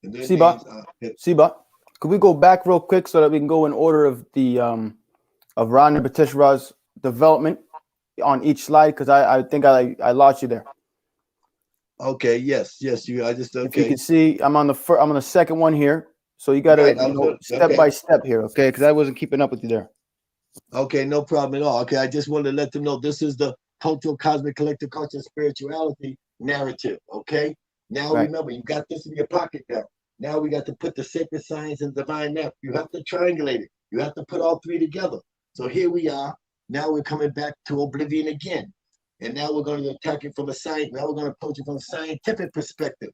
And their names are Siba. Could we go back real quick so that we can go in order of the of Ron Batishra's development on each slide? Because I think I lost you there. Okay. Yes. You. I just okay. If you can see, I'm on the second one here. So you got to step by step here, okay? Because I wasn't keeping up with you there. Okay, no problem at all. Okay, I just wanted to let them know this is the cultural, cosmic, collective culture, spirituality narrative. Okay. Now remember, you got this in your pocket now. Now we got to put the sacred science and divine math. You have to triangulate it. You have to put all three together. So here we are. Now we're coming back to oblivion again. And now we're going to attack it from a science. Now we're going to approach it from a scientific perspective.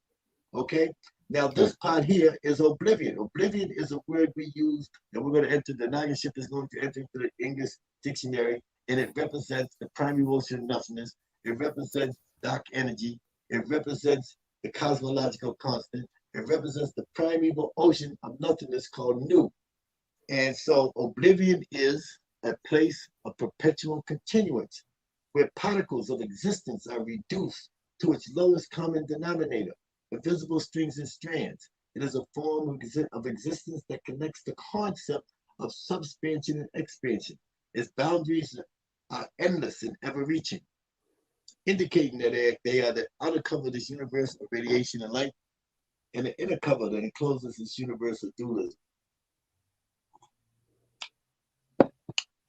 Okay. Now this part here is oblivion. Oblivion is a word we use, and we're going to enter, the Nagaship is going to enter into the English dictionary, and it represents the primeval ocean of nothingness. It represents dark energy. It represents the cosmological constant. It represents the primeval ocean of nothingness called Nu. And so oblivion is a place of perpetual continuance, where particles of existence are reduced to its lowest common denominator, invisible strings and strands. It is a form of existence that connects the concept of subspansion and expansion. Its boundaries are endless and ever-reaching, indicating that they are the outer cover of this universe of radiation and light, and the inner cover that encloses this universe of dualism.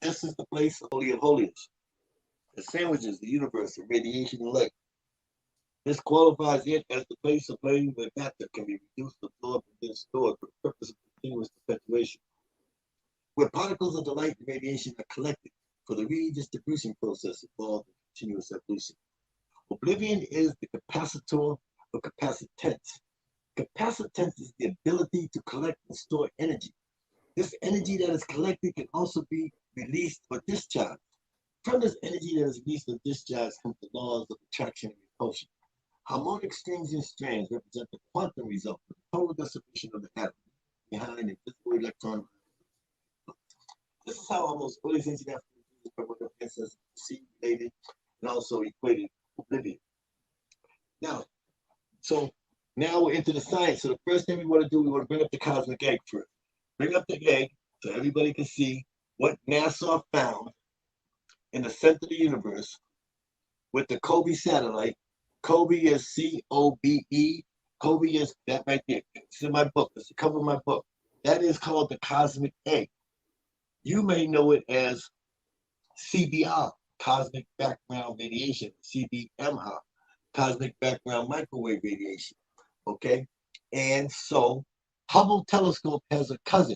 This is the place, Holy of Holies. It sandwiches the universe of radiation and light. This qualifies it as the place of plane where matter can be reduced, absorbed, and then stored for the purpose of continuous perpetuation, where particles of the light and radiation are collected for the redistribution process involved in continuous evolution. Oblivion is the capacitor or capacitance. Capacitance is the ability to collect and store energy. This energy that is collected can also be released or discharged. From this energy that is released or discharged comes the laws of attraction and repulsion. Harmonic strings and strands represent the quantum result of the total distribution of the atom behind an invisible electron. This is how almost early ancient African ancestors perceived, related, and also equated oblivion. Now we're into the science. So the first thing we want to do, we want to bring up the cosmic egg first. Bring up the egg so everybody can see what NASA found in the center of the universe with the Kobe satellite. Kobe is C-O-B-E. Kobe is that right there. It's in my book. It's the cover of my book. That is called the cosmic egg. You may know it as CBR, cosmic background radiation, CBMR, cosmic background microwave radiation. Okay? And so Hubble telescope has a cousin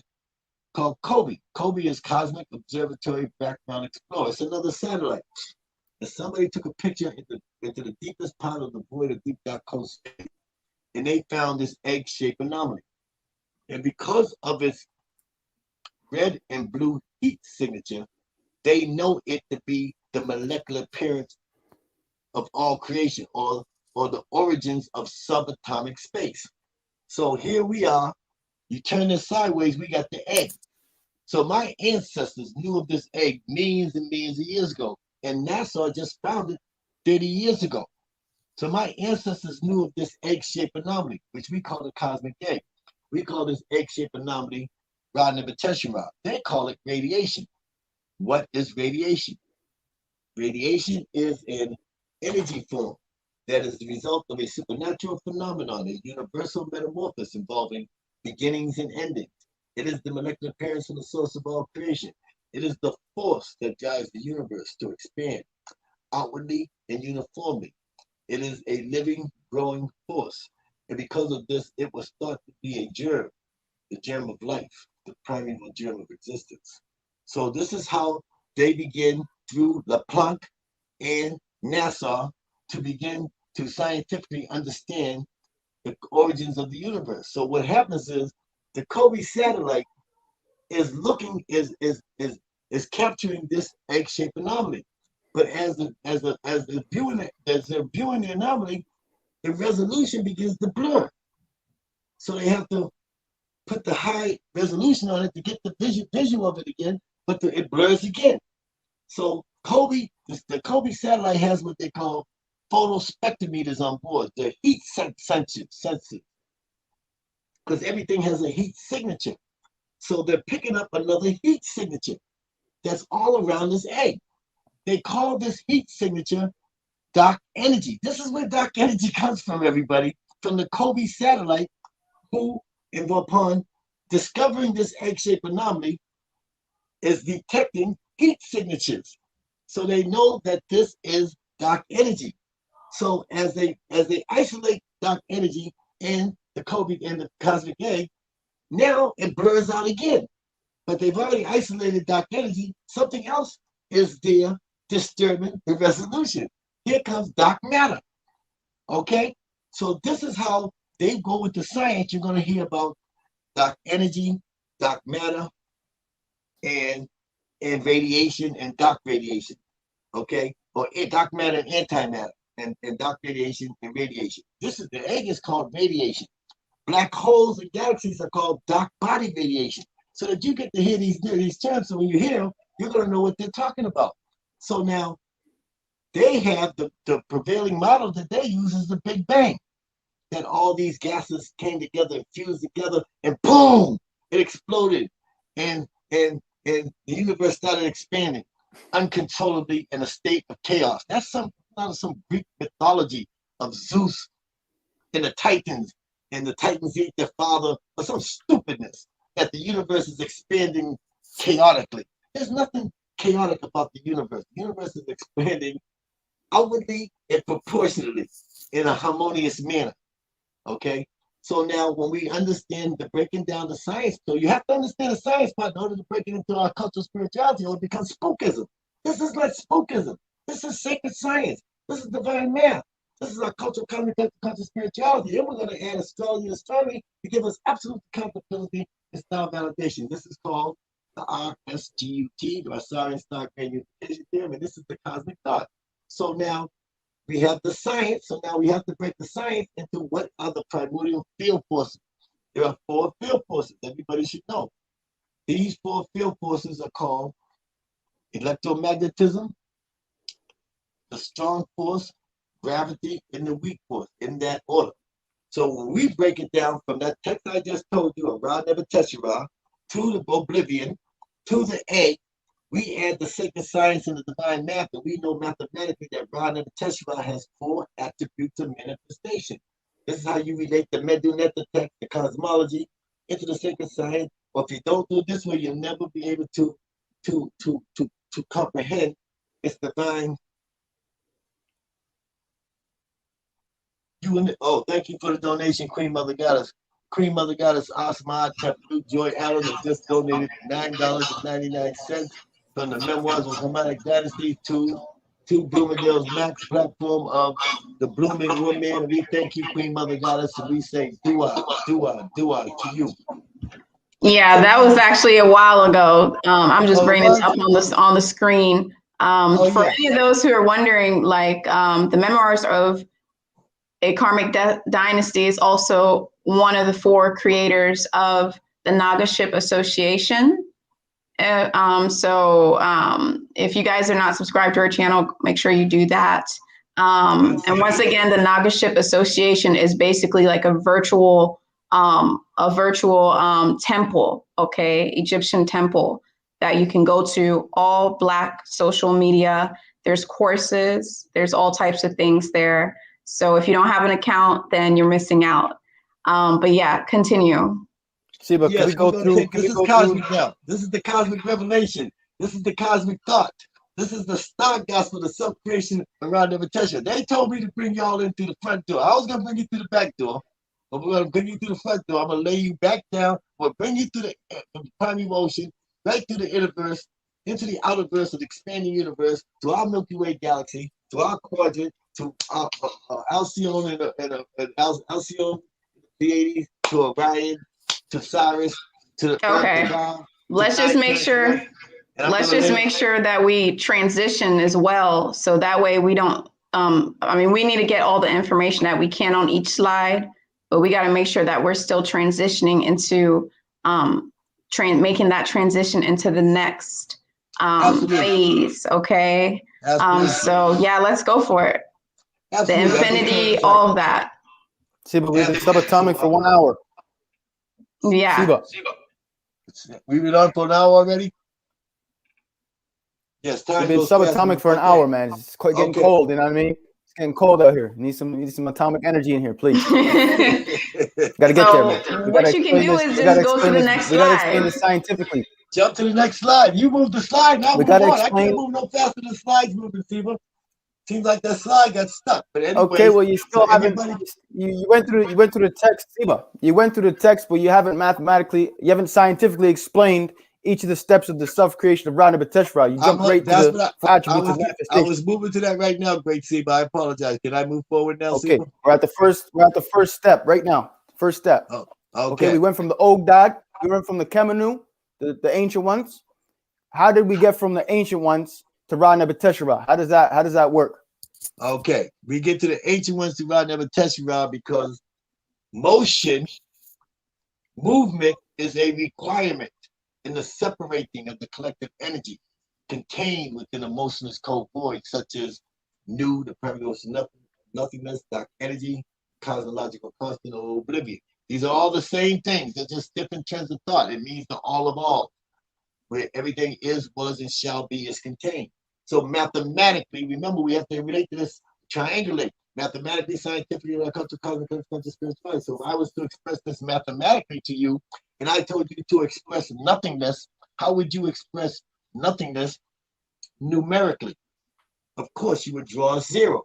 called Kobe. Kobe is Cosmic Observatory Background Explorer. It's another satellite. And somebody took a picture into the deepest part of the void of deep dark cold space, and they found this egg-shaped anomaly. And because of its red and blue heat signature, they know it to be the molecular parent of all creation, or the origins of subatomic space. So here we are. You turn this sideways, we got the egg. So my ancestors knew of this egg millions and millions of years ago, and NASA just found it 30 years ago. So my ancestors knew of this egg-shaped anomaly, which we call the cosmic egg. We call this egg-shaped anomaly Radha. They call it radiation. What is radiation? Radiation is an energy form that is the result of a supernatural phenomenon, a universal metamorphosis involving beginnings and endings. It is the molecular parent and the source of all creation. It is the force that drives the universe to expand outwardly and uniformly. It is a living, growing force. And because of this, it was thought to be a germ, the germ of life, the primeval germ of existence. So this is how they begin through LePlanck and NASA to begin to scientifically understand the origins of the universe. So what happens is the Kobe satellite is capturing this egg-shaped anomaly. But as they're viewing the anomaly, the resolution begins to blur. So they have to put the high resolution on it to get the visual of it again, but it blurs again. So the Kobe satellite has what they call photospectrometers on board. They're heat sensitive, because everything has a heat signature. So they're picking up another heat signature that's all around this egg. They call this heat signature dark energy. This is where dark energy comes from, everybody, from the Kobe satellite, who, upon discovering this egg-shaped anomaly, is detecting heat signatures. So they know that this is dark energy. So as they isolate dark energy in the Kobe and the cosmic egg, now it blurs out again. But they've already isolated dark energy. Something else is there disturbing the resolution. Here comes dark matter. Okay? So this is how they go with the science. You're going to hear about dark energy, dark matter, and radiation and dark radiation. Okay? Or dark matter and antimatter, and dark radiation and radiation. The egg is called radiation. Black holes and galaxies are called dark body radiation. So that you get to hear these terms. So when you hear them, you're going to know what they're talking about. So now they have the prevailing model that they use is the Big Bang. That all these gases came together, fused together, and boom, it exploded. And and the universe started expanding uncontrollably in a state of chaos. That's out of some Greek mythology of Zeus and the Titans ate their father, or some stupidness that the universe is expanding chaotically. There's nothing chaotic about the universe. The universe is expanding outwardly and proportionally in a harmonious manner. Okay? So now when we understand the breaking down the science, so you have to understand the science part in order to break it into our cultural spirituality, or it becomes spookism. This is not spookism. This is sacred science. This is divine math. This is our cultural cultural spirituality. Then we're going to add astrology and astronomy to give us absolute accountability and star validation. This is called the RSGUT, the Rasaurian Star Unification Theorem, and this is the cosmic thought. So now we have the science, so now we have to break the science into what are the primordial field forces. There are 4 field forces, everybody should know. These 4 field forces are called electromagnetism, the strong force, gravity, and the weak force, in that order. So when we break it down from that text I just told you, of Ra Never Teshuvah, to the oblivion, to the egg, we add the sacred science and the divine math, and we know mathematically that Ra Never Teshuvah has 4 attributes of manifestation. This is how you relate the Medu Netta text, the cosmology, into the sacred science. Or if you don't do it this way, you'll never be able to comprehend its divine. Thank you for the donation, Queen Mother Goddess. Queen Mother Goddess Asma Tapu Joy Allen has just donated $9.99 from the Memoirs of Kemetic Dynasty to Bloomingdale Mack's platform of the Blooming Woman. And we thank you, Queen Mother Goddess, and we say dua, dua, dua to you. Yeah, that was actually a while ago. I'm just bringing it up on the screen. For any of those who are wondering, like the Memoirs of a Karmic Dynasty is also one of the 4 creators of the Nagaship Association. If you guys are not subscribed to our channel, make sure you do that. And once again, the Nagaship Association is basically like a virtual temple, okay, Egyptian temple that you can go to, all Black social media. There's courses, there's all types of things there. So if you don't have an account, then you're missing out. But yeah, continue. See, but yes, we go through. This is cosmic now. This is the cosmic revelation. This is the cosmic thought. This is the star gospel, the self-creation around invitation. They told me to bring y'all in through the front door. I was gonna bring you through the back door, but we're gonna bring you through the front door. I'm gonna lay you back down. We'll bring you through the primal ocean, right through the innerverse, into the outerverse of the expanding universe, to our Milky Way galaxy, to our quadrant, to Alcyone and Alcyone, Pleiades, to Orion, to Cyrus, to the Earth. Let's just make sure. Let's just make sure that we transition as well, so that way we don't. We need to get all the information that we can on each slide, but we got to make sure that we're still transitioning into making that transition into the next phase. Okay. So yeah, let's go for it. Absolutely. The infinity, all of that. See, but we've been subatomic for 1 hour. Yeah. We've been on for an hour already. Yes, we've been subatomic for an hour, man. It's getting cold. You know what I mean? It's getting cold out here. Need some atomic energy in here, please. Gotta get there, man. What you can do is just go to the next slide. We gotta explain this scientifically. Jump to the next slide. You move the slide. Now we gotta explain. I can't move no faster than the slide's moving, Steve. Seems like that slide got stuck. But anyways, okay, well, you still haven't. You went through the text, Siba. You went through the text, but you haven't scientifically explained each of the steps of the self-creation of Ra Never Teshuvah. You jumped right to the attributes of manifestation. I was moving to that right now, great Siba. I apologize. Can I move forward now, okay, Siba? we're at the first step right now. First step. Oh, okay, we went from the Ogdad, we went from the Kemenu, the ancient ones. How did we get from the ancient ones to Ra Never Teshuvah? How does that work? Okay, we get to the ancient ones to Ra Never Teshuvah because movement is a requirement in the separating of the collective energy contained within emotionless cold void, such as nu, the period of nothingness, dark energy, cosmological constant, or oblivion. These are all the same things. They're just different trends of thought. It means the all of all. where everything is, was, and shall be is contained. So mathematically, remember, we have to relate to this, triangulate. Mathematically, scientifically, when it comes to cosmic, comes to spirituality. So if I was to express this mathematically to you, and I told you to express nothingness, how would you express nothingness numerically? Of course, you would draw a zero,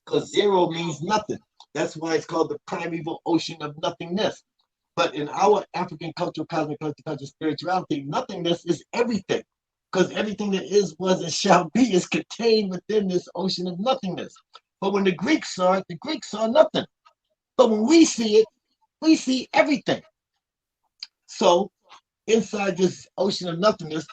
because zero means nothing. That's why it's called the primeval ocean of nothingness. But in our African culture, cosmic culture, spirituality, nothingness is everything, because everything that is, was, and shall be is contained within this ocean of nothingness. But when the Greeks saw it, the Greeks saw nothing. But when we see it, we see everything. So inside this ocean of nothingness,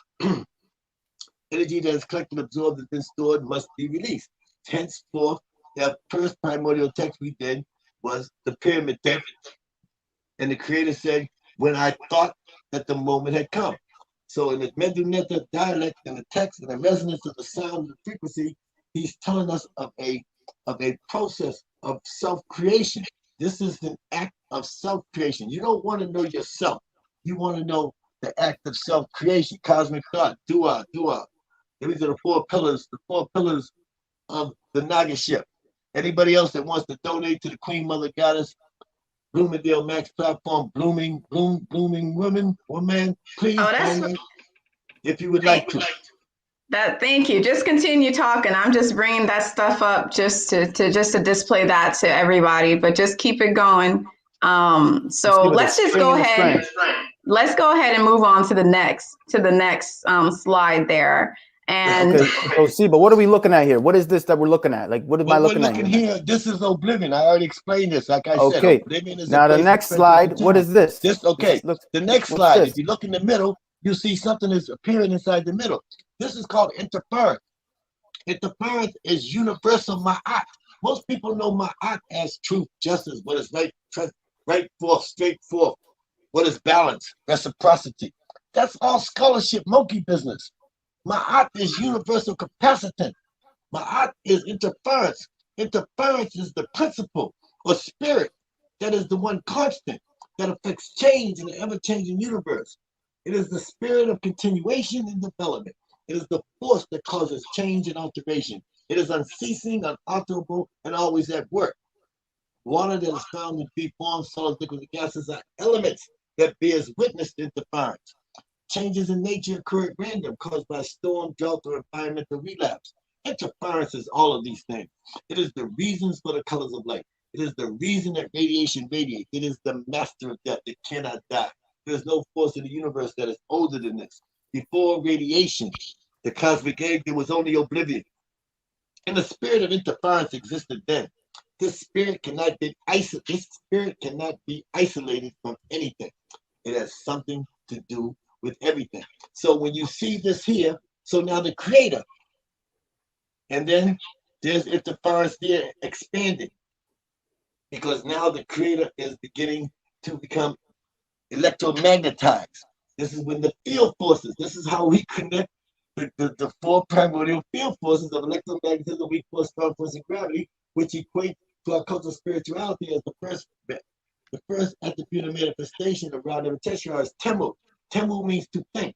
energy that is collected, absorbed, and then stored must be released. Henceforth, the first primordial text we did was the pyramid text. And the Creator said, when I thought that the moment had come. So in the Meduneta dialect and the text and the resonance of the sound and the frequency, he's telling us of a process of self-creation. This is an act of self-creation. You don't want to know yourself. You want to know the act of self-creation, cosmic thought, dua. These are the four pillars of the Nagaship. Anybody else that wants to donate to the Queen Mother Goddess, Bloomingdale Mack's platform, blooming woman, please donate if you would like to. Thank you. Just continue talking. I'm just bringing that stuff up just to display that to everybody, but just keep it going. So let's just go ahead. Let's go ahead and move on to the next slide there. And okay, so but what are we looking at here? What is this that we're looking at? Like, what am I looking at here? This is oblivion. I already explained this. Like I said, oblivion is now the next slide. What is this? The next slide. If you look in the middle, you see something is appearing inside the middle. This is called interference. Interference is universal ma'at. Most people know ma'at as truth, justice, what is right forth, straight forth, what is balance, reciprocity. That's all scholarship monkey business. Ma'at is universal capacitant. Ma'at is interference. Interference is the principle or spirit that is the one constant that affects change in the ever-changing universe. It is the spirit of continuation and development. It is the force that causes change and alteration. It is unceasing, unalterable, and always at work. Water that is found in three forms, solids, liquids, and gases, are elements that bears witness to interference. Changes in nature occur at random, caused by storm, drought, or environmental relapse. Interference is all of these things. It is the reasons for the colors of light. It is the reason that radiation radiates. It is the master of death. It cannot die. There's no force in the universe that is older than this. Before radiation, the cosmic egg, there was only oblivion. And the spirit of interference existed then. This spirit cannot be isolated from anything. It has something to do with everything. So when you see this here, so now the creator, and then there's interference there expanding, because now the creator is beginning to become electromagnetized. This is when the field forces, this is how we connect the four primordial field forces of electromagnetism, weak force, strong force, and gravity, which equate to our cultural spirituality as the first attribute of manifestation of Ra Neferteshar is Temu. Temu means to think.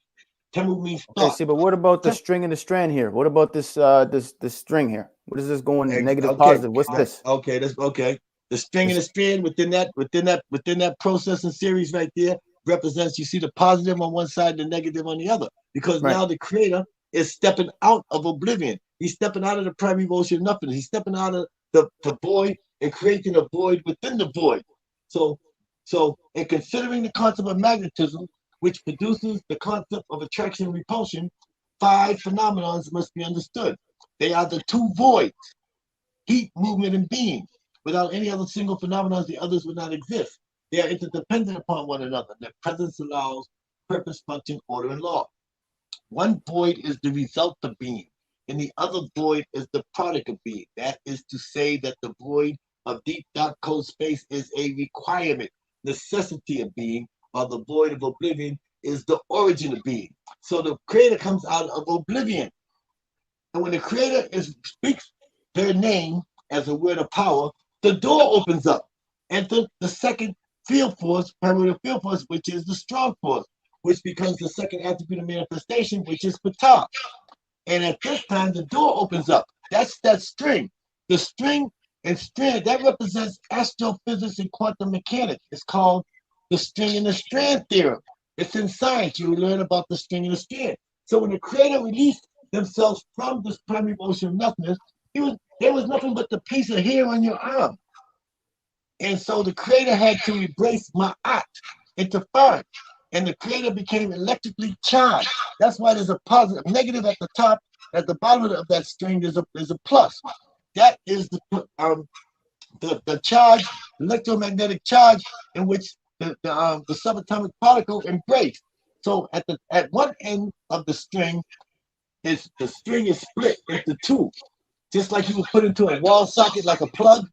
Temu means thought. Okay, see, but what about the string and the strand here? What about this this string here? What is this going negative, positive? What's this? Okay, that's okay. The string and the strand within that process and series right there represents, you see the positive on one side, the negative on the other. Because now the creator is stepping out of oblivion. He's stepping out of the primeval ocean of nothingness. He's stepping out of the void and creating a void within the void. So in considering the concept of magnetism, which produces the concept of attraction and repulsion, 5 phenomena must be understood. They are the 2 voids, heat, movement, and being. Without any other single phenomenon, the others would not exist. They are interdependent upon one another. Their presence allows purpose, function, order, and law. One void is the result of being, and the other void is the product of being. That is to say that the void of deep dark cold space is a requirement, necessity of being, while the void of oblivion is the origin of being. So the creator comes out of oblivion. And when the creator speaks their name as a word of power, the door opens up. Enter the second field force, primordial field force, which is the strong force. which becomes the second attribute of manifestation, which is patah. And at this time, the door opens up. That's that string. The string and strand, that represents astrophysics and quantum mechanics. It's called the string and the strand theorem. It's in science. You learn about the string and the strand. So when the creator released themselves from this primary motion of nothingness, there was nothing but the piece of hair on your arm. And so the creator had to embrace ma'at, interference. And the creator became electrically charged. That's why there's a positive, negative at the top. At the bottom of that string, there's a plus. That is the charge, electromagnetic charge, in which the subatomic particle embraced. So at one end of the string is split into two, just like you would put into a wall socket like a plug.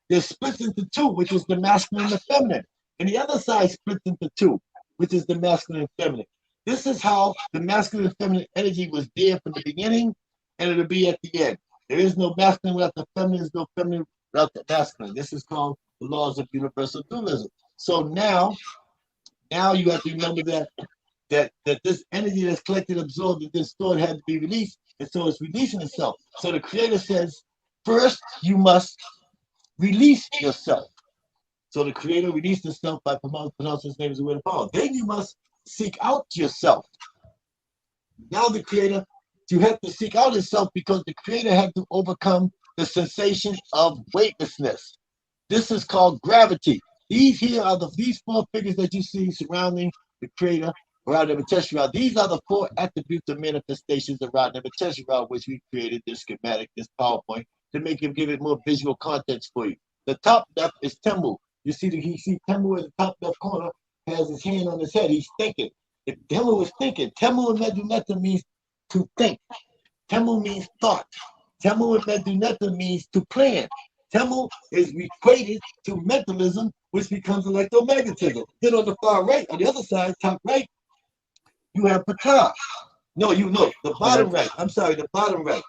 There's splits into two, which is the masculine and the feminine, and the other side splits into two, which is the masculine and feminine. This is how the masculine and feminine energy was there from the beginning, and it'll be at the end. There is no masculine without the feminine. There's no feminine without the masculine. This is called the laws of universal dualism. So now you have to remember that this energy that's collected, absorbed, and then stored had to be released, and so it's releasing itself. So the creator says, first you must release yourself. So the creator released himself by pronouncing his name as a word of power. Then you must seek out yourself. Now the creator, you have to seek out yourself because the creator had to overcome the sensation of weightlessness. This is called gravity. These four figures that you see surrounding the creator, around Nebuchadnezzar. These are the four attributes of manifestations around Nebuchadnezzar, which we created this schematic, this PowerPoint, to give it more visual context for you. The top left is Temu. You see Temu in the top left corner has his hand on his head. He's thinking. If Temu is thinking, Temu in Medunetta means to think. Temu means thought. Temu in Medunetta means to plan. Temu is equated to mentalism, which becomes electromagnetism. Then on the far right, on the other side, top right, you have patah. The bottom right. I'm sorry, the bottom right.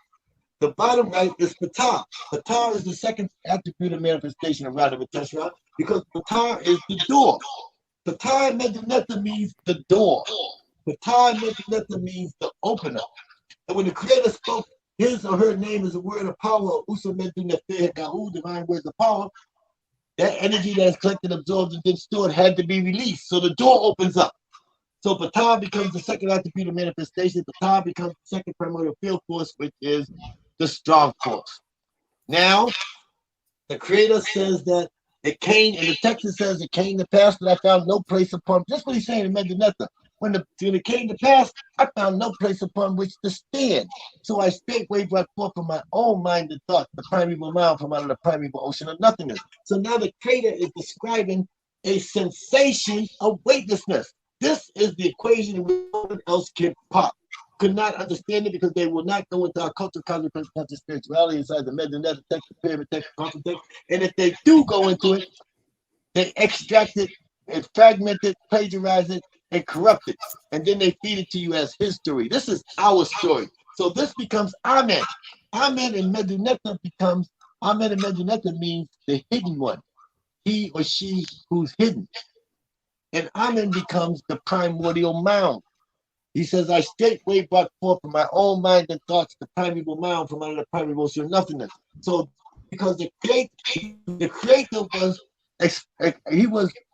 The bottom right is patah. Patah is the second attribute of manifestation around the Teshra because patah is the door. Patah in Medunetta means the door. Patah in Medunetta means the opener. And when the creator spoke his or her name is a word of power, Usa Medunetta Gahu, divine words of power, that energy that is collected, absorbed, and then stored had to be released. So the door opens up. So patah becomes the second attribute of manifestation. Patah becomes the second primordial field force, which is the strong force. Now, the creator says that it came, and the text says it came to pass that I found no place upon, just what he's saying in Medunetta. When it came to pass, I found no place upon which to stand. So I straightway brought forth from my own mind and thought, the primeval mind from out of the primeval ocean of nothingness. So now the creator is describing a sensation of weightlessness. This is the equation which no one else can pop. Could not understand it because they will not go into our culture, cosmic spirituality inside the Medunetta text, the pyramid text, the quantum text. And if they do go into it, they extract it and fragment it, plagiarize it, and corrupt it. And then they feed it to you as history. This is our story. So this becomes Amen. Amen in Medunetta becomes, Amen in Medunetta means the hidden one. He or she who's hidden. And Amen becomes the primordial mound. He says, I straightway brought forth from my own mind and thoughts the primeval mound from under the primeval ocean of nothingness. So, because the creator was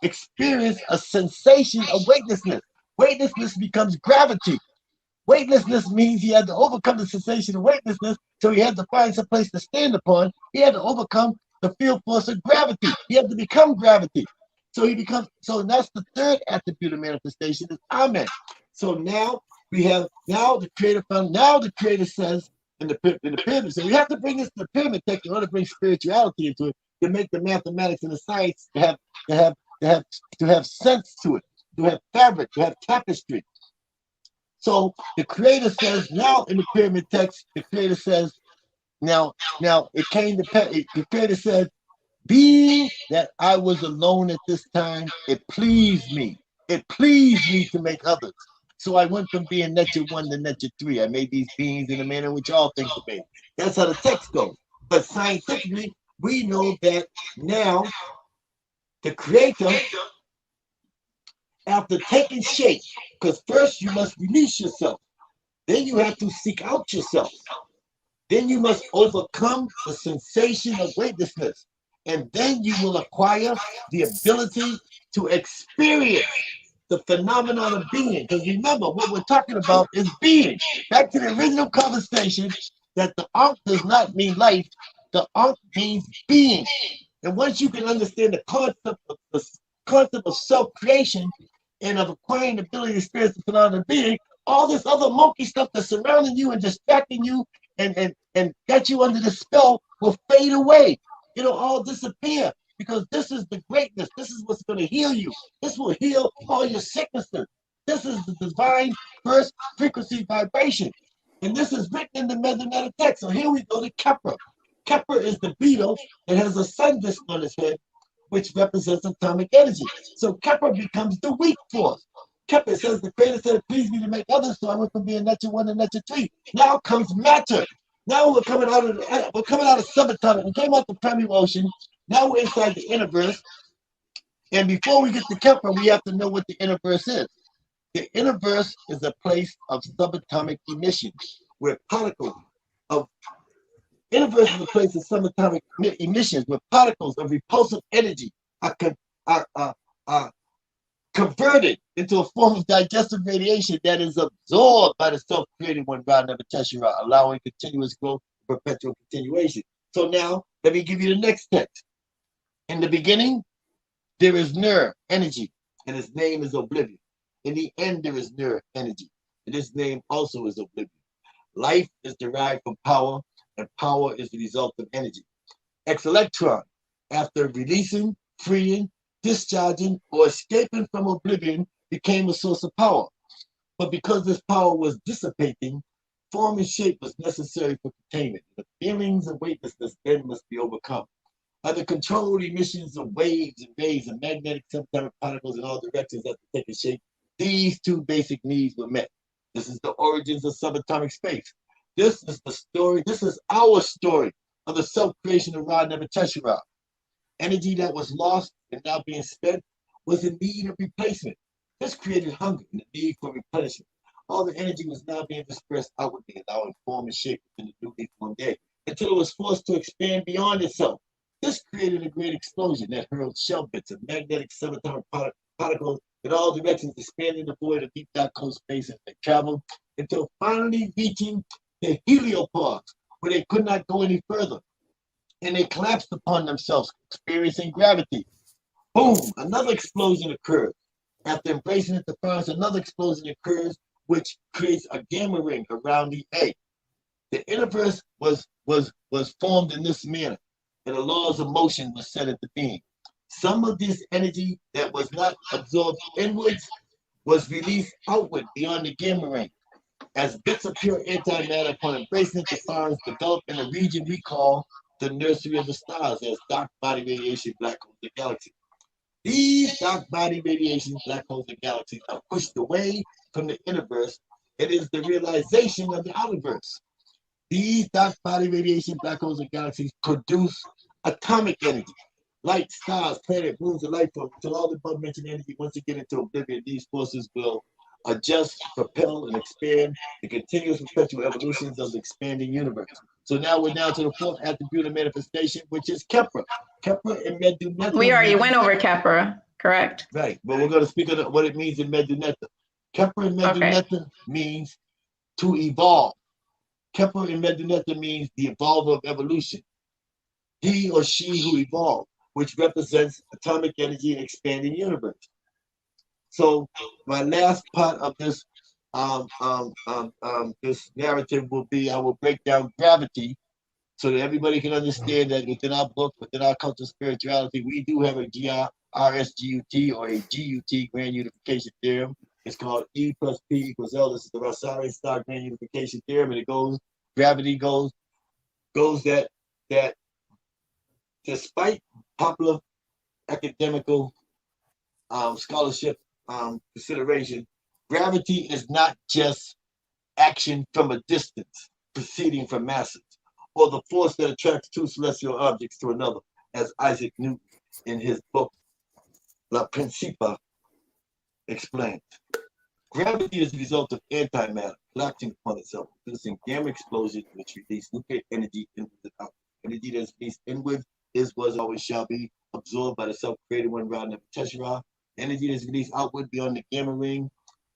experienced a sensation of weightlessness. Weightlessness becomes gravity. Weightlessness means he had to overcome the sensation of weightlessness, so he had to find some place to stand upon. He had to overcome the field force of gravity. He had to become gravity. So that's the third attribute of manifestation is Amen. So now the creator says in the pyramid, so we have to bring this to the pyramid text in order to bring spirituality into it, to make the mathematics and the science to have sense to it, to have fabric, to have tapestry. So the creator says now in the pyramid text, the creator says, now it came to the creator said, being that I was alone at this time, it pleased me. It pleased me to make others. So I went from being nature 1 to nature 3. I made these beings in a manner in which all things are made. That's how the text goes. But scientifically, we know that now the creator after taking shape, because first you must release yourself. Then you have to seek out yourself. Then you must overcome the sensation of weightlessness. And then you will acquire the ability to experience the phenomenon of being. Because remember, what we're talking about is being. Back to the original conversation, that the Ankh does not mean life, the Ankh means being. And once you can understand the concept of self-creation and of acquiring the ability to experience the phenomenon of being, all this other monkey stuff that's surrounding you and distracting you and got you under the spell will fade away. It'll all disappear, because this is the greatness. This is what's going to heal you. This will heal all your sicknesses. This is the divine first frequency vibration. And this is written in the Mesonetic text. So here we go to Kepra. Kepra is the beetle that has a sun disk on his head, which represents atomic energy. So Kepra becomes the weak force. Kepra says, the creator said, please me to make others, so I went from being nature 1 to nature 3. Now comes matter. Now we're coming out of subatomic. We came out the primeval ocean. Now we're inside the universe. And before we get to Kepra, we have to know what the universe is. The universe is a place of subatomic emission, where particles of universe is a place of subatomic emissions, where particles of repulsive energy are converted into a form of digestive radiation that is absorbed by the self-created one, Ra Never Teshera, allowing continuous growth and perpetual continuation. So now, let me give you the next text. In the beginning, there is Nur, energy, and its name is oblivion. In the end, there is Nur, energy, and its name also is oblivion. Life is derived from power, and power is the result of energy. Ex-electron, after releasing, freeing, discharging, or escaping from oblivion, became a source of power. But because this power was dissipating, form and shape was necessary for containment. The feelings of weightlessness then must be overcome. By the controlled emissions of waves and rays and magnetic subatomic particles in all directions after taking shape, these two basic needs were met. This is the origins of subatomic space. This is the story, this is our story of the self-creation of Ra Never Teshera. Energy that was lost and now being spent was in need of replacement. This created hunger and the need for replenishment. All the energy was now being dispersed outwardly, allowing form and shape within the newly formed day, until it was forced to expand beyond itself. This created a great explosion that hurled shell bits of magnetic subatomic particles in all directions, expanding the void of deep dark cold space as they traveled until finally reaching the heliopause, where they could not go any further. And they collapsed upon themselves, experiencing gravity. Boom! Another explosion occurs. After embracing it, the furnace, another explosion occurs, which creates a gamma ring around the egg. The universe was formed in this manner, and the laws of motion were set into being. Some of this energy that was not absorbed inwards was released outward beyond the gamma ring. As bits of pure antimatter upon embracing it, the stars develop in a region we call the nursery of the stars as dark body radiation black holes and galaxies. These dark body radiation black holes and galaxies are pushed away from the universe. It is the realization of the outerverse. These dark body radiation black holes and galaxies produce atomic energy. Light, stars, planets, moons, and life forms, until all the above-mentioned energy, once you get into oblivion, these forces will adjust, propel, and expand the continuous perpetual evolutions of the expanding universe. So now we're down to the fourth attribute of manifestation, which is Kepra. Kepra and Medunetta. We already went over Kepra, correct? Right, but we're going to speak of what it means in Medunetta. Kepra and Medunetta means to evolve. Kepra and Medunetta means the evolver of evolution. He or she who evolved, which represents atomic energy and expanding universe. So my last part of this this narrative will be, I will break down gravity so that everybody can understand that within our book, within our culture of spirituality, we do have a RSGUT or a GUT, grand unification theorem. It's called E plus P equals L. This is the Rasaurian star grand unification theorem, and it goes, gravity goes that despite popular academical scholarship consideration, gravity is not just action from a distance proceeding from masses, or the force that attracts two celestial objects to another, as Isaac Newton in his book La Principia Explained. Gravity is the result of antimatter collapsing upon itself, producing gamma explosions which release nuclear energy into the outward. Energy that is released inward is, was, always shall be absorbed by the self-created one rather than Teshera. Energy that is released outward beyond the gamma ring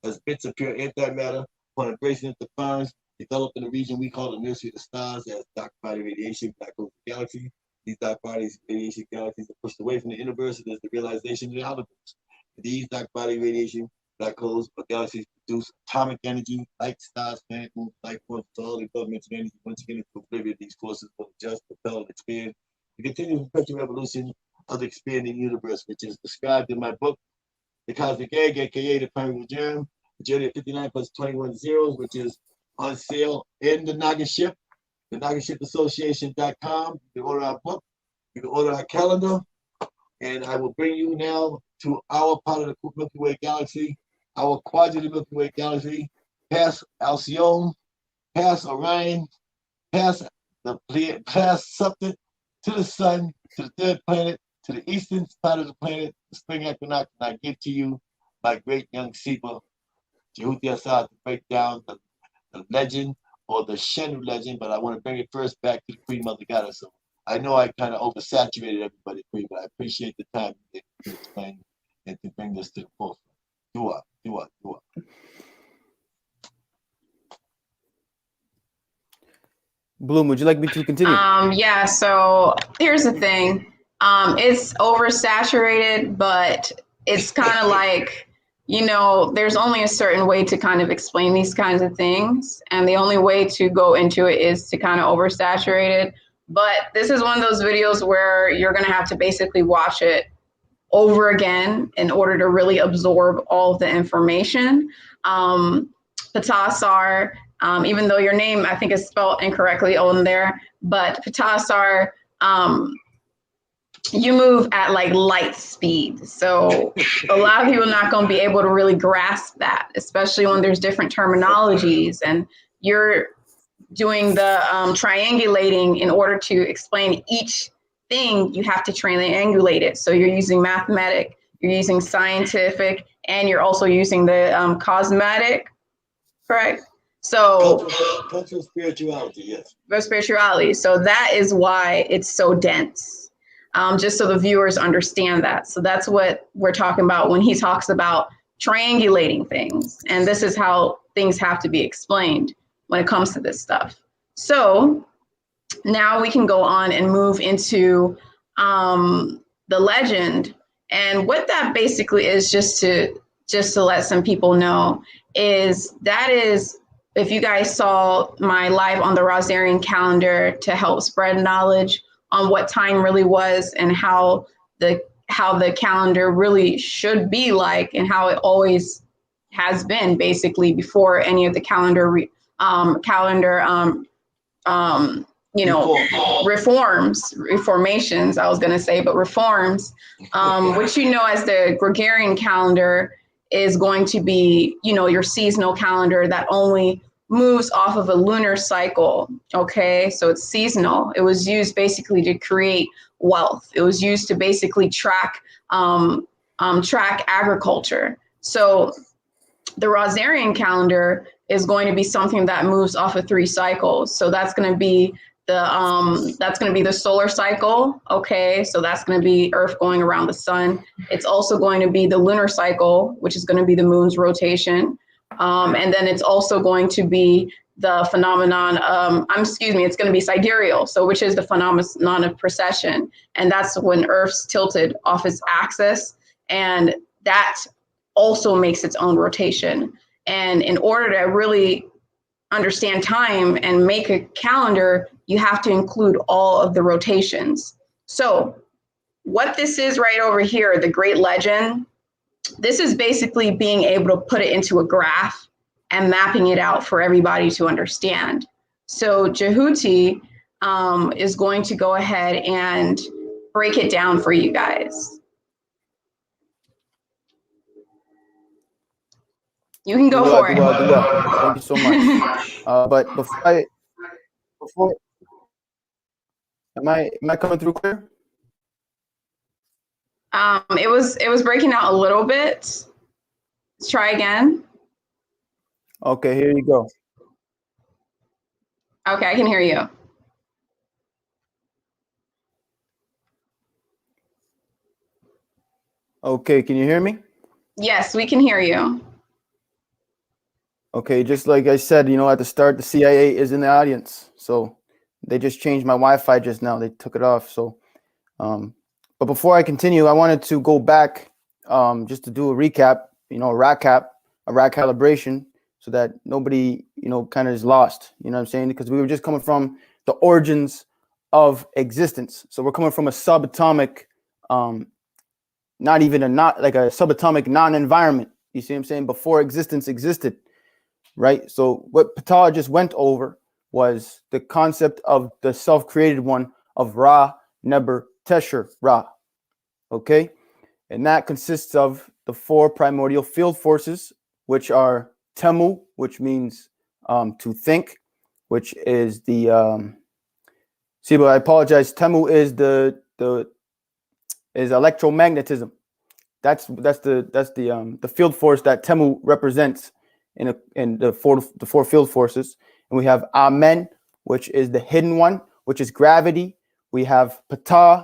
as bits of pure antimatter upon embracing it, the firms develop in the region we call the nursery of the stars as dark body radiation, black holes, galaxies. These dark bodies, radiation galaxies are pushed away from the universe, and there's the realization of the outer. These dark body radiation, black holes, or galaxies produce atomic energy, like stars, planets, moons, life forms, all the above mentioned energy. Once again, into oblivion, these forces will adjust, propel, and expand. The continuous perpetual evolution of the expanding universe, which is described in my book, The Cosmic Egg, aka The Primeval Germ, the journey of 59 plus 21 zeros, which is on sale in the Nagaship, the NagashipAssociation.com. You can order our book, you can order our calendar, and I will bring you now to our part of the Milky Way galaxy, our quadrant of the Milky Way galaxy, past Alcyone, past Orion, past something, to the sun, to the third planet, to the eastern part of the planet, the spring equinox, and I give to you my great young Seba, Jehuti Assad, to break down the legend or the Shenu legend, but I want to bring it first back to the Queen Mother Goddess. So I know I kind of oversaturated everybody, but I appreciate the time to explain and to bring this to the forefront. Dua. Bloom, would you like me to continue? Yeah, so here's the thing. It's oversaturated, but it's kind of like, you know, there's only a certain way to kind of explain these kinds of things. And the only way to go into it is to kind of oversaturate it. But this is one of those videos where you're going to have to basically watch it over again in order to really absorb all of the information. Patasar, even though your name I think is spelled incorrectly on there, but Patasar, you move at like light speed. So a lot of people are not going to be able to really grasp that, especially when there's different terminologies and you're doing the triangulating in order to explain each thing. You have to triangulate it. So you're using mathematic, you're using scientific, and you're also using the cosmetic, correct? So cultural spirituality, yes. For spirituality. So that is why it's so dense. Just so the viewers understand that. So that's what we're talking about when he talks about triangulating things. And this is how things have to be explained when it comes to this stuff. So now we can go on and move into the legend. And what that basically is, just to let some people know, is if you guys saw my live on the Rasaurian Calendar to help spread knowledge on what time really was and how the calendar really should be like and how it always has been basically before any of the reformations, I was going to say, but reforms, which you know as the Gregorian calendar is going to be, you know, your seasonal calendar that only moves off of a lunar cycle. Okay, so it's seasonal. It was used basically to create wealth. It was used to basically track agriculture. So the Rasaurian calendar is going to be something that moves off of 3 cycles. So that's going to be the solar cycle. Okay, so that's going to be Earth going around the sun. It's also going to be the lunar cycle, which is going to be the moon's rotation. And then it's also going to be the phenomenon, it's going to be sidereal, so which is the phenomenon of precession. And that's when Earth's tilted off its axis. And that also makes its own rotation. And in order to really understand time and make a calendar, you have to include all of the rotations. So what this is right over here, the Great Legend, this is basically being able to put it into a graph and mapping it out for everybody to understand. So Jehuti is going to go ahead and break it down for you guys. You can go for it. Thank you so much. But before, am I coming through clear? It was breaking out a little bit. Let's try again. Okay, here you go. Okay, I can hear you. Okay, can you hear me? Yes, we can hear you. Okay, just like I said, you know, at the start, the CIA is in the audience. So they just changed my Wi-Fi just now. They took it off. So, but before I continue, I wanted to go back just to do a recap, you know, a rack calibration, so that nobody, you know, kind of is lost. You know what I'm saying? Because we were just coming from the origins of existence. So we're coming from a subatomic, not like a subatomic non-environment. You see what I'm saying? Before existence existed. Right. So what Ptah just went over was the concept of the self-created one of Ra, Neber, Tesher, Ra. Okay. And that consists of the 4 primordial field forces, which are Temu, which means to think, which is the see, but I apologize. Temu is is electromagnetism. That's the field force that Temu represents in the four field forces. And we have Amen, which is the hidden one, which is gravity. We have Ptah,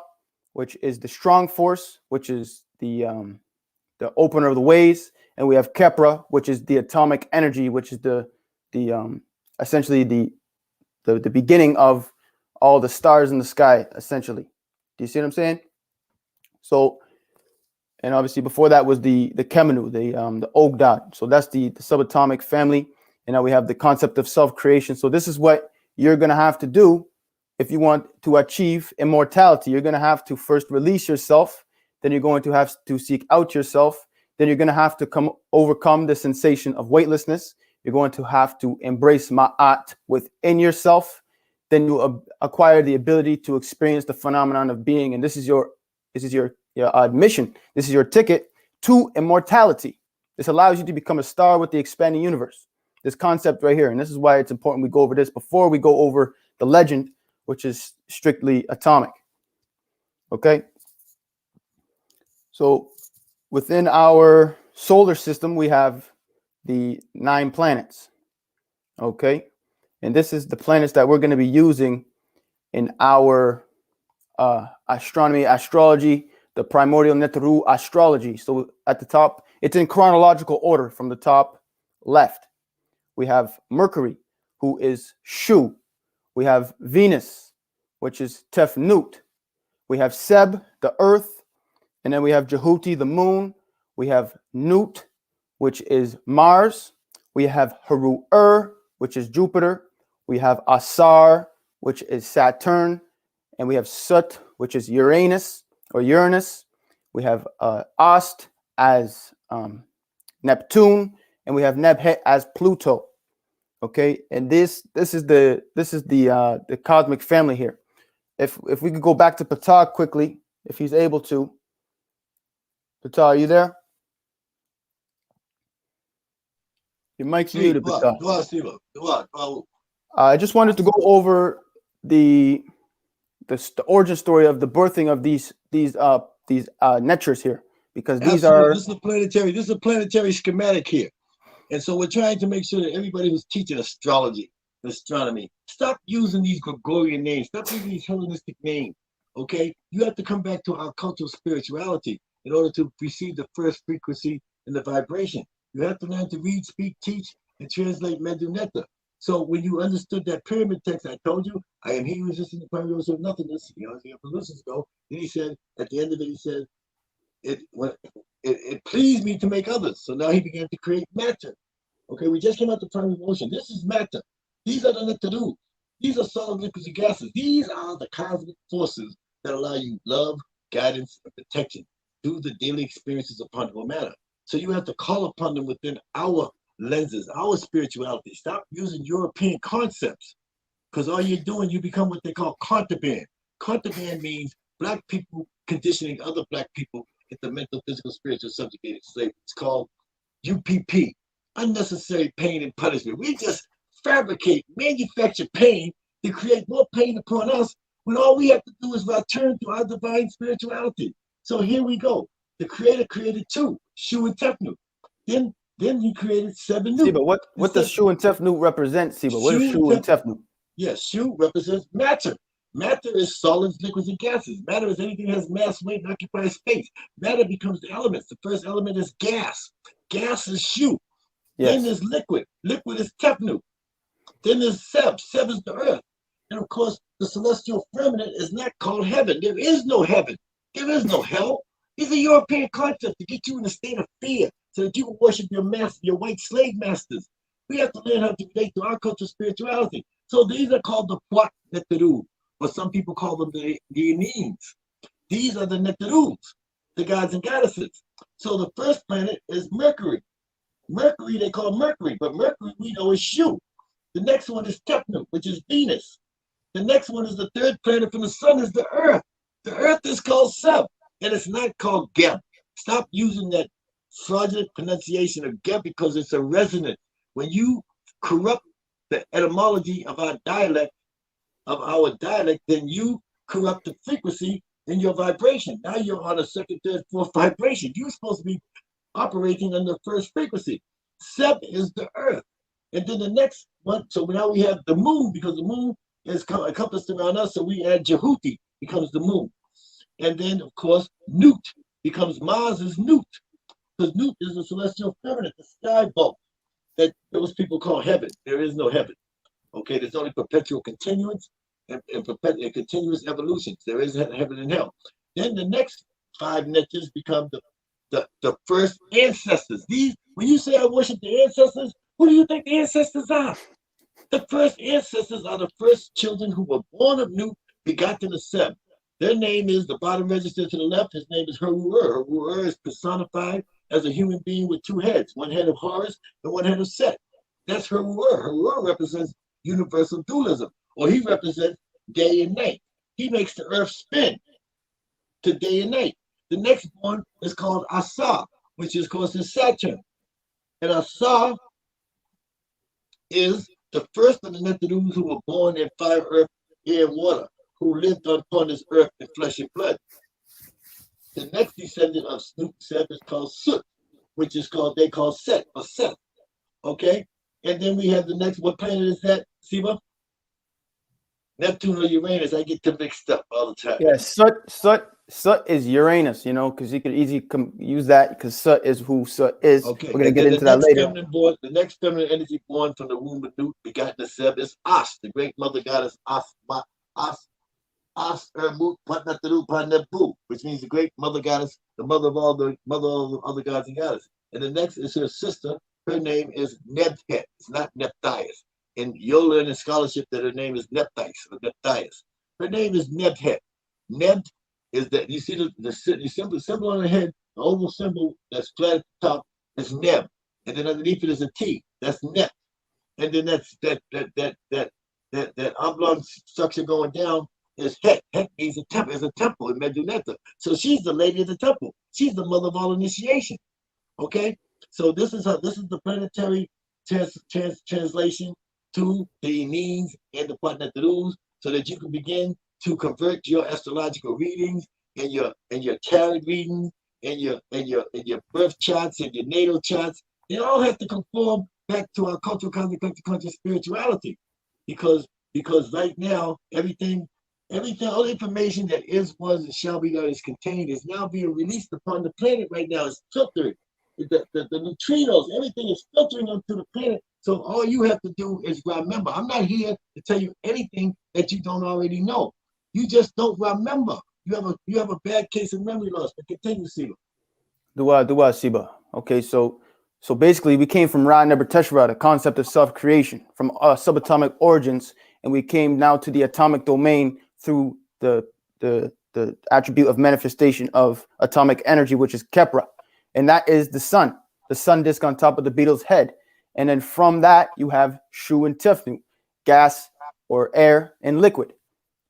which is the strong force, which is the opener of the ways. And we have Kepra, which is the atomic energy, which is the essentially the beginning of all the stars in the sky, essentially. Do you see what I'm saying? So, and obviously before that was the Kemenu, the Ogdad. So that's the subatomic family. And now we have the concept of self-creation. So this is what you're going to have to do if you want to achieve immortality. You're going to have to first release yourself. Then you're going to have to seek out yourself. Then you're going to have to overcome the sensation of weightlessness. You're going to have to embrace Ma'at within yourself. Then you acquire the ability to experience the phenomenon of being. And this is your admission. This is your ticket to immortality. This allows you to become a star with the expanding universe. This concept right here. And this is why it's important we go over this before we go over the legend, which is strictly atomic. Okay. So within our solar system, we have the 9 planets. Okay. And this is the planets that we're going to be using in our astronomy, astrology, the primordial Neteru astrology. So at the top, it's in chronological order from the top left. We have Mercury, who is Shu. We have Venus, which is Tefnut. We have Seb, the earth. And then we have Jehuti, the moon. We have Nut, which is Mars. We have Haru-Ur, which is Jupiter. We have Asar, which is Saturn. And we have Sut, which is Uranus. We have Ast as Neptune, and we have Nebhet as Pluto. Okay, and this is the cosmic family here. If we could go back to Ptah quickly, if he's able to. Ptah, are you there? Your mic's muted, Ptah. I just wanted to go over the origin story of the birthing of these netures here, because these are this is a planetary schematic here. And so we're trying to make sure that everybody who's teaching astrology, astronomy, stop using these Gregorian names, stop using these Hellenistic names. Okay, you have to come back to our cultural spirituality in order to receive the first frequency and the vibration. You have to learn to read, speak, teach, and translate Medu Netta. So when you understood that pyramid text, I told you, I am he who exists in the primordial of nothingness, you know, as the evolutions go. Then he said, at the end of it, he said, it pleased me to make others. So now he began to create matter. Okay, we just came out the primary motion. This is matter. These are the Netaru. These are solid liquids and gases. These are the cosmic forces that allow you love, guidance, and protection through the daily experiences of particle matter. So you have to call upon them within our lenses, our spirituality. Stop using European concepts, because all you're doing, you become what they call contraband. Contraband means Black people conditioning other Black people into mental, physical, spiritual, subjugated slavery. It's called UPP, unnecessary pain and punishment. We just fabricate, manufacture pain to create more pain upon us, when all we have to do is return to our divine spirituality. So here we go. The Creator created 2, Shu and Tefnut. Then Then he created Seb and Nut. Siba, what does Shu and Tefnut represent, Siba? What is Shu and Tefnut? Yes, Shu represents matter. Matter is solids, liquids, and gases. Matter is anything that has mass, weight, and occupies space. Matter becomes the elements. The first element is gas. Gas is Shu. Yes. Then there's liquid. Liquid is Tefnut. Then there's Seb. Seb is the earth. And of course, the celestial firmament is not called heaven. There is no heaven. There is no hell. These are European concepts to get you in a state of fear so that you can worship your master, your white slave masters. We have to learn how to relate to our cultural spirituality. So these are called the Puat Neteru, or some people call them the Anines. These are the Neterus, the gods and goddesses. So the first planet is Mercury. Mercury, they call Mercury, but Mercury we know is Shu. The next one is Tefnut, which is Venus. The next one is the third planet from the sun is the Earth. The Earth is called Seb, and it's not called Geb. Stop using that fraudulent pronunciation of Geb because it's a resonant. When you corrupt the etymology of our dialect, then you corrupt the frequency in your vibration. Now you're on a second, third, fourth vibration. You're supposed to be operating on the first frequency. Seb is the Earth. And then the next one, so now we have the moon, because the moon is encompassed around us, so we add Jehuti, becomes the moon. And then, of course, Nut becomes Mars is Nut, because Nut is the celestial firmament, the sky bulk that those people call heaven. There is no heaven. Okay, there's only perpetual continuance and continuous evolutions. There is heaven and hell. Then the next 5 niches become the first ancestors. These, when you say I worship the ancestors, who do you think the ancestors are? The first ancestors are the first children who were born of Nut, begotten of Seb. Their name is, the bottom register to the left, his name is Heru'ur. Heru'ur is personified as a human being with 2 heads, 1 head of Horus and 1 head of Set. That's Heru'ur. Heru'ur represents universal dualism, or he represents day and night. He makes the earth spin to day and night. The next one is called Asa, which is, of course, is Saturn. And Asa is the first of the Netherus who were born in fire, earth, air, and water, who lived upon this earth in flesh and blood. The next descendant of Seb is called Sut, which is called, they call Set or Seth. Okay? And then we have the next, what planet is that, Siba? Neptune or Uranus. I get them mixed up all the time. Yeah, Sut is Uranus, you know, because you could easily use that because Sut is who Sut is. Okay. We're going to get into that later. The next feminine entity born from the womb of Nut, begotten of Seb, is As, the great mother goddess which means the great mother goddess, the mother of all the other gods and goddesses. And the next is her sister. Her name is Nebhet. It's not Nephthys. And you'll learn in scholarship that her name is Nephthys or Nephthys. Her name is Nebhet. Neb is that, you see the symbol on the head, the oval symbol that's flat at the top is Neb. And then underneath it is a T. That's Nep. And then that's that oblong structure going down is Het. Het means a temple, is a temple in Medunetta. So she's the lady of the temple. She's the mother of all initiation. Okay? So this is the planetary translation to the means and the Patnatarus, so that you can begin to convert your astrological readings and your tarot readings and your birth charts and your natal charts. They all have to conform back to our cultural conscious spirituality, because right now everything, all the information that is, was, and shall be, that is contained is now being released upon the planet right now. It's filtering. The neutrinos, everything is filtering onto the planet. So all you have to do is remember. I'm not here to tell you anything that you don't already know. You just don't remember. You have a bad case of memory loss. But continue, Siba. Dua, Siba. Okay, so basically we came from Ra Neber Teshra, the concept of self-creation, from subatomic origins, and we came now to the atomic domain through the attribute of manifestation of atomic energy, which is Kepra. And that is the sun disk on top of the beetle's head. And then from that, you have Shu and Tefnut, gas or air and liquid.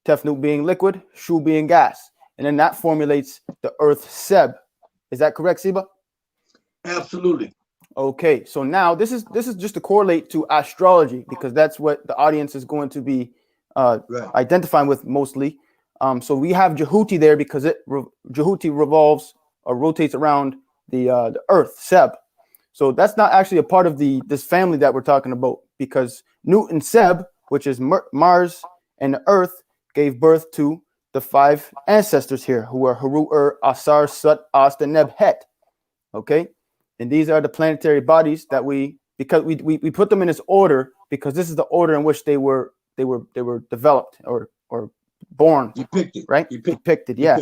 Tefnut being liquid, Shu being gas. And then that formulates the earth Seb. Is that correct, Siba? Absolutely. Okay, so now this is just to correlate to astrology, because that's what the audience is going to be identifying with mostly. So we have Jehuti there because Jehuti revolves or rotates around the earth, Seb. So that's not actually a part of this family that we're talking about, because Newt and Seb, which is Mars and the Earth, gave birth to the 5 ancestors here, who are Haru, Asar, Sut, Ast, and Neb, Het. Okay, and these are the planetary bodies that we put them in this order because this is the order in which they were developed or born. Depicted, right? Depicted, yeah.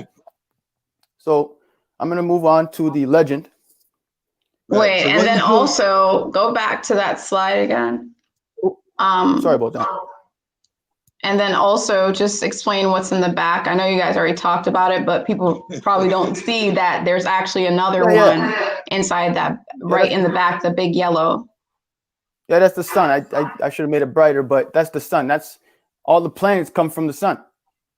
So I'm gonna move on to the legend. Wait, so and then also go back to that slide again. Sorry about that. And then also just explain what's in the back. I know you guys already talked about it, but people probably don't see that there's actually another one inside that, right in the back, the big yellow. Yeah, that's the sun. I should have made it brighter, but that's the sun. That's all the planets come from the sun,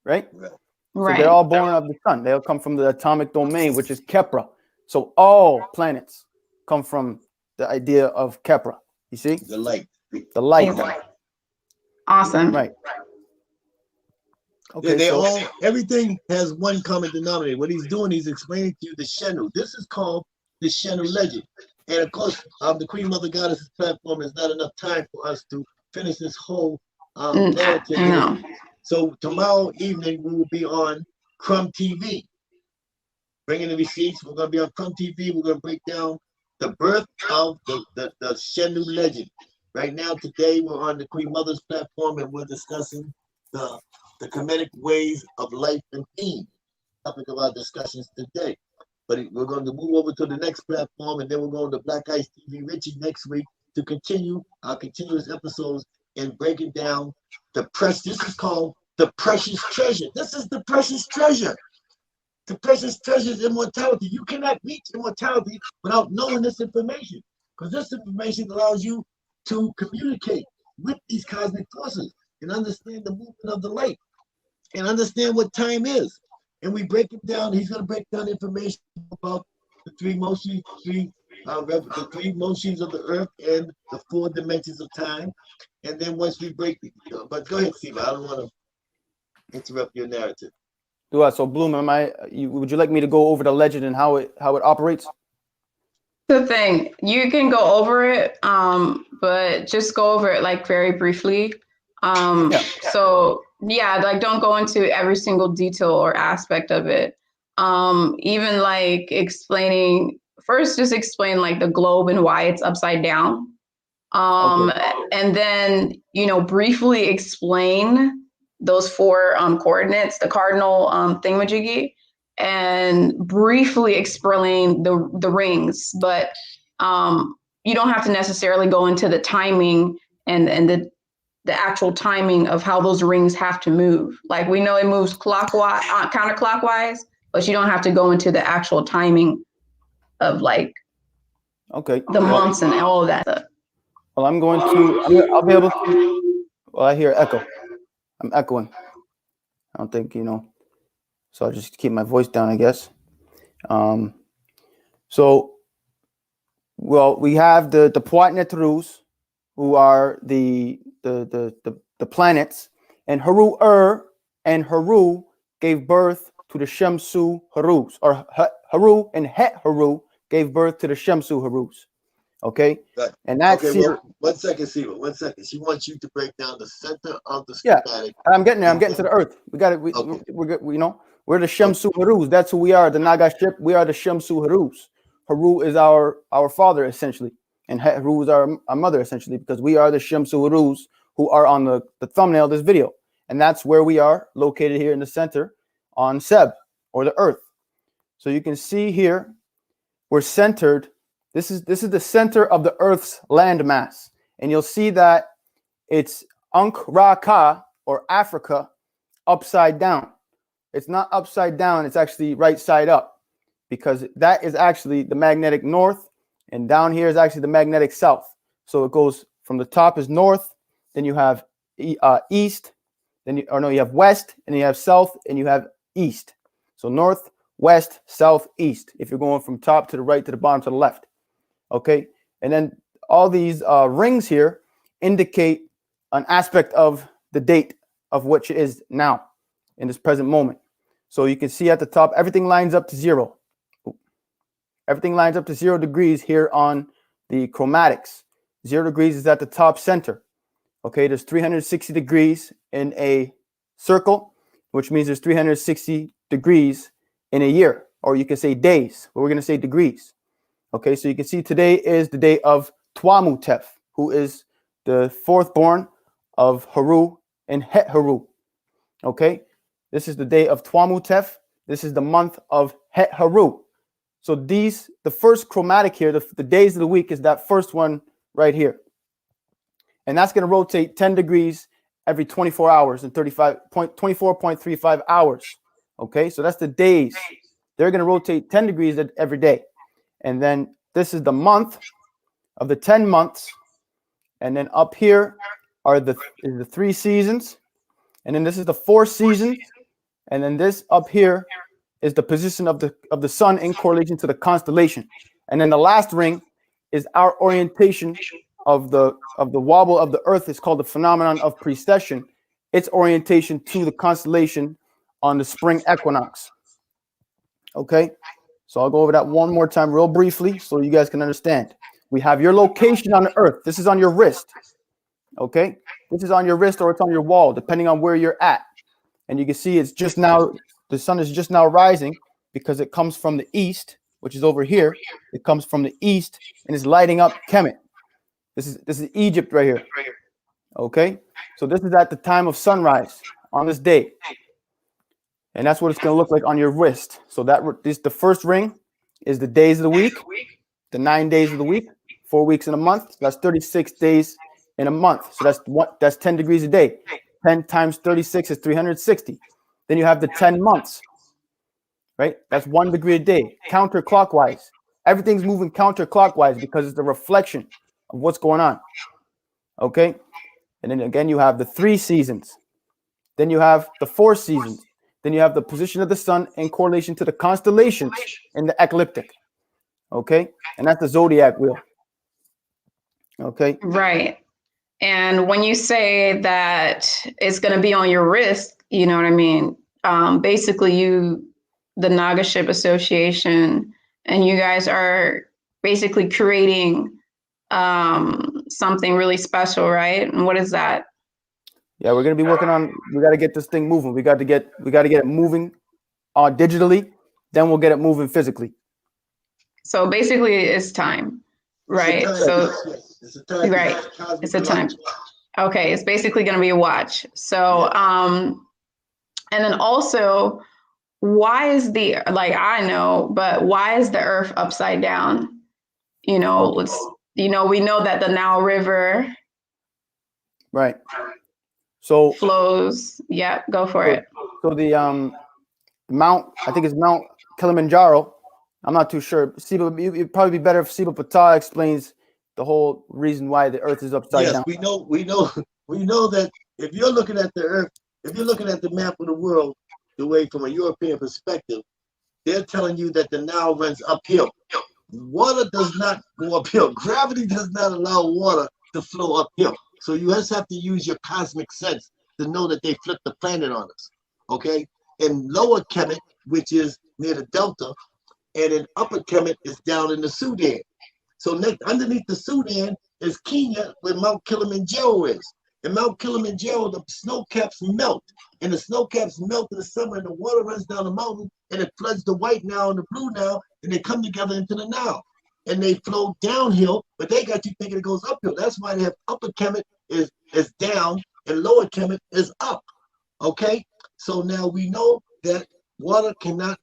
right? So they're all born of the sun. They'll come from the atomic domain, which is Kepra. So all planets come from the idea of Kepra. You see? The light. The light. Awesome. Right. Okay, they all, everything has one common denominator. What he's doing, he's explaining to you the Shenu. This is called the Shenu legend. And of course, the Queen Mother Goddess's platform is not enough time for us to finish this whole narrative. No. So tomorrow evening, we will be on Crumb TV. Bringing the receipts, we're going to be on Crumb TV. We're going to break down the birth of the Shenu legend. Right now, today, we're on the Queen Mother's platform, and we're discussing the Kemetic ways of life and theme, topic of our discussions today. But we're going to move over to the next platform, and then we're going to Black Ice TV Richie next week to continue our continuous episodes and breaking down the precious. This is called the precious treasure. This is the precious treasure. The precious treasure is immortality. You cannot reach immortality without knowing this information, because this information allows you to communicate with these cosmic forces and understand the movement of the light and understand what time is. And we break it down. He's going to break down information about the three motions of the earth and the 4 dimensions of time. And then once we break it, but go ahead, Steve. I don't want to interrupt your narrative. So Bloom, would you like me to go over the legend and how it operates? The thing, you can go over it, but just go over it like very briefly. So yeah, like don't go into every single detail or aspect of it. Even like just explain like the globe and why it's upside down. And then, briefly explain those 4 coordinates, the cardinal thingamajiggy, and briefly explain the rings. But you don't have to necessarily go into the timing and the actual timing of how those rings have to move. Like we know it moves clockwise, counterclockwise, but you don't have to go into the actual timing of like the months and all of that stuff. Well, I'll be able to. Well, I hear echo. I'm echoing. I don't think so I'll just keep my voice down, I guess. So we have the Puat-Netrus, who are the planets, and Haru and Haru gave birth to the Shemsu Harus, or Haru and Het Haru gave birth to the Shemsu Harus. Okay, and that's one second, Siva. 1 second. She wants you to break down the center of the schematic. Yeah, I'm getting there. I'm getting to the Earth. We got it. We're the Shemsu Harus. That's who we are. The Nagaship. We are the Shemsu Harus. Haru is our father essentially, and Het Haru is our mother essentially, because we are the Shemsu Harus who are on the thumbnail of this video, and that's where we are located here in the center on Seb, or the Earth. So you can see here we're centered. This is the center of the Earth's landmass, and you'll see that it's Ankh-Ra-Ka, or Africa, upside down. It's not upside down; it's actually right side up, because that is actually the magnetic north, and down here is actually the magnetic south. So it goes from the top is north, then you have east, you have west, and you have south, and you have east. So north, west, south, east. If you're going from top to the right to the bottom to the left. Okay, and then all these rings here indicate an aspect of the date of which it is now in this present moment. So you can see at the top, everything lines up to 0. Everything lines up to 0 degrees here on the chromatics. 0 degrees is at the top center. Okay, there's 360 degrees in a circle, which means there's 360 degrees in a year, or you can say days, but we're going to say degrees. Okay, so you can see today is the day of Tuamutef, who is the fourth born of Haru and Het Haru. Okay, this is the day of Tuamutef. This is the month of Het Haru. So the first chromatic here, the days of the week is that first one right here. And that's going to rotate 10 degrees every 24 hours and 24.35 hours. Okay, so that's the days. They're going to rotate 10 degrees every day. And then this is the month of the 10 months. And then up here are the 3 seasons. And then this is the 4 seasons. And then this up here is the position of the sun in correlation to the constellation. And then the last ring is our orientation of the wobble of the earth. Is called the phenomenon of precession. Its orientation to the constellation on the spring equinox. Okay, so I'll go over that one more time real briefly so you guys can understand. We have your location on the earth. This is on your wrist. Okay, this is on your wrist or it's on your wall, depending on where you're at. And you can see it's just now, the sun is just now rising because it comes from the east, which is over here. It comes from the east and is lighting up Kemet. This is Egypt right here. Okay, so this is at the time of sunrise on this day. And that's what it's going to look like on your wrist. So the first ring is the days of the week, the 9 days of the week, 4 weeks in a month. So that's 36 days in a month. So that's 10 degrees a day. 10 times 36 is 360. Then you have the 10 months, right? That's 1 degree a day, counterclockwise. Everything's moving counterclockwise because it's the reflection of what's going on. Okay? And then again, you have the 3 seasons. Then you have the 4 seasons. Then you have the position of the sun in correlation to the constellations in the ecliptic. Okay? And that's the zodiac wheel. Okay? Right. And when you say that it's going to be on your wrist, you know what I mean? Basically, the Nagaship Association, and you guys are basically creating something really special, right? And what is that? Yeah, we're gonna be working on. We got to get this thing moving. We got to get it moving, digitally. Then we'll get it moving physically. So basically, it's time, right? It's a time. Right. It's a time. Okay, it's basically going to be a watch. So, and then also, why is I know, but why is the Earth upside down? We know that the Nile River, right? So flows. Yep, go for it. So the Mount, I think it's Mount Kilimanjaro. I'm not too sure. It'd probably be better if Siba Patah explains the whole reason why the Earth is upside down. Yes, we know that if you're looking at the Earth, if you're looking at the map of the world, the way from a European perspective, they're telling you that the Nile runs uphill. Water does not go uphill. Gravity does not allow water to flow uphill. So you just have to use your cosmic sense to know that they flipped the planet on us. Okay? And lower Kemet, which is near the Delta, and in upper Kemet is down in the Sudan. So underneath the Sudan is Kenya, where Mount Kilimanjaro is. And Mount Kilimanjaro, the snow caps melt. And the snow caps melt in the summer, and the water runs down the mountain, and it floods the White Nile and the Blue Nile, and they come together into the Nile. And they flow downhill, but they got you thinking it goes uphill. That's why they have upper Kemet is down, and lower Kemet is up. Okay? So now we know that water cannot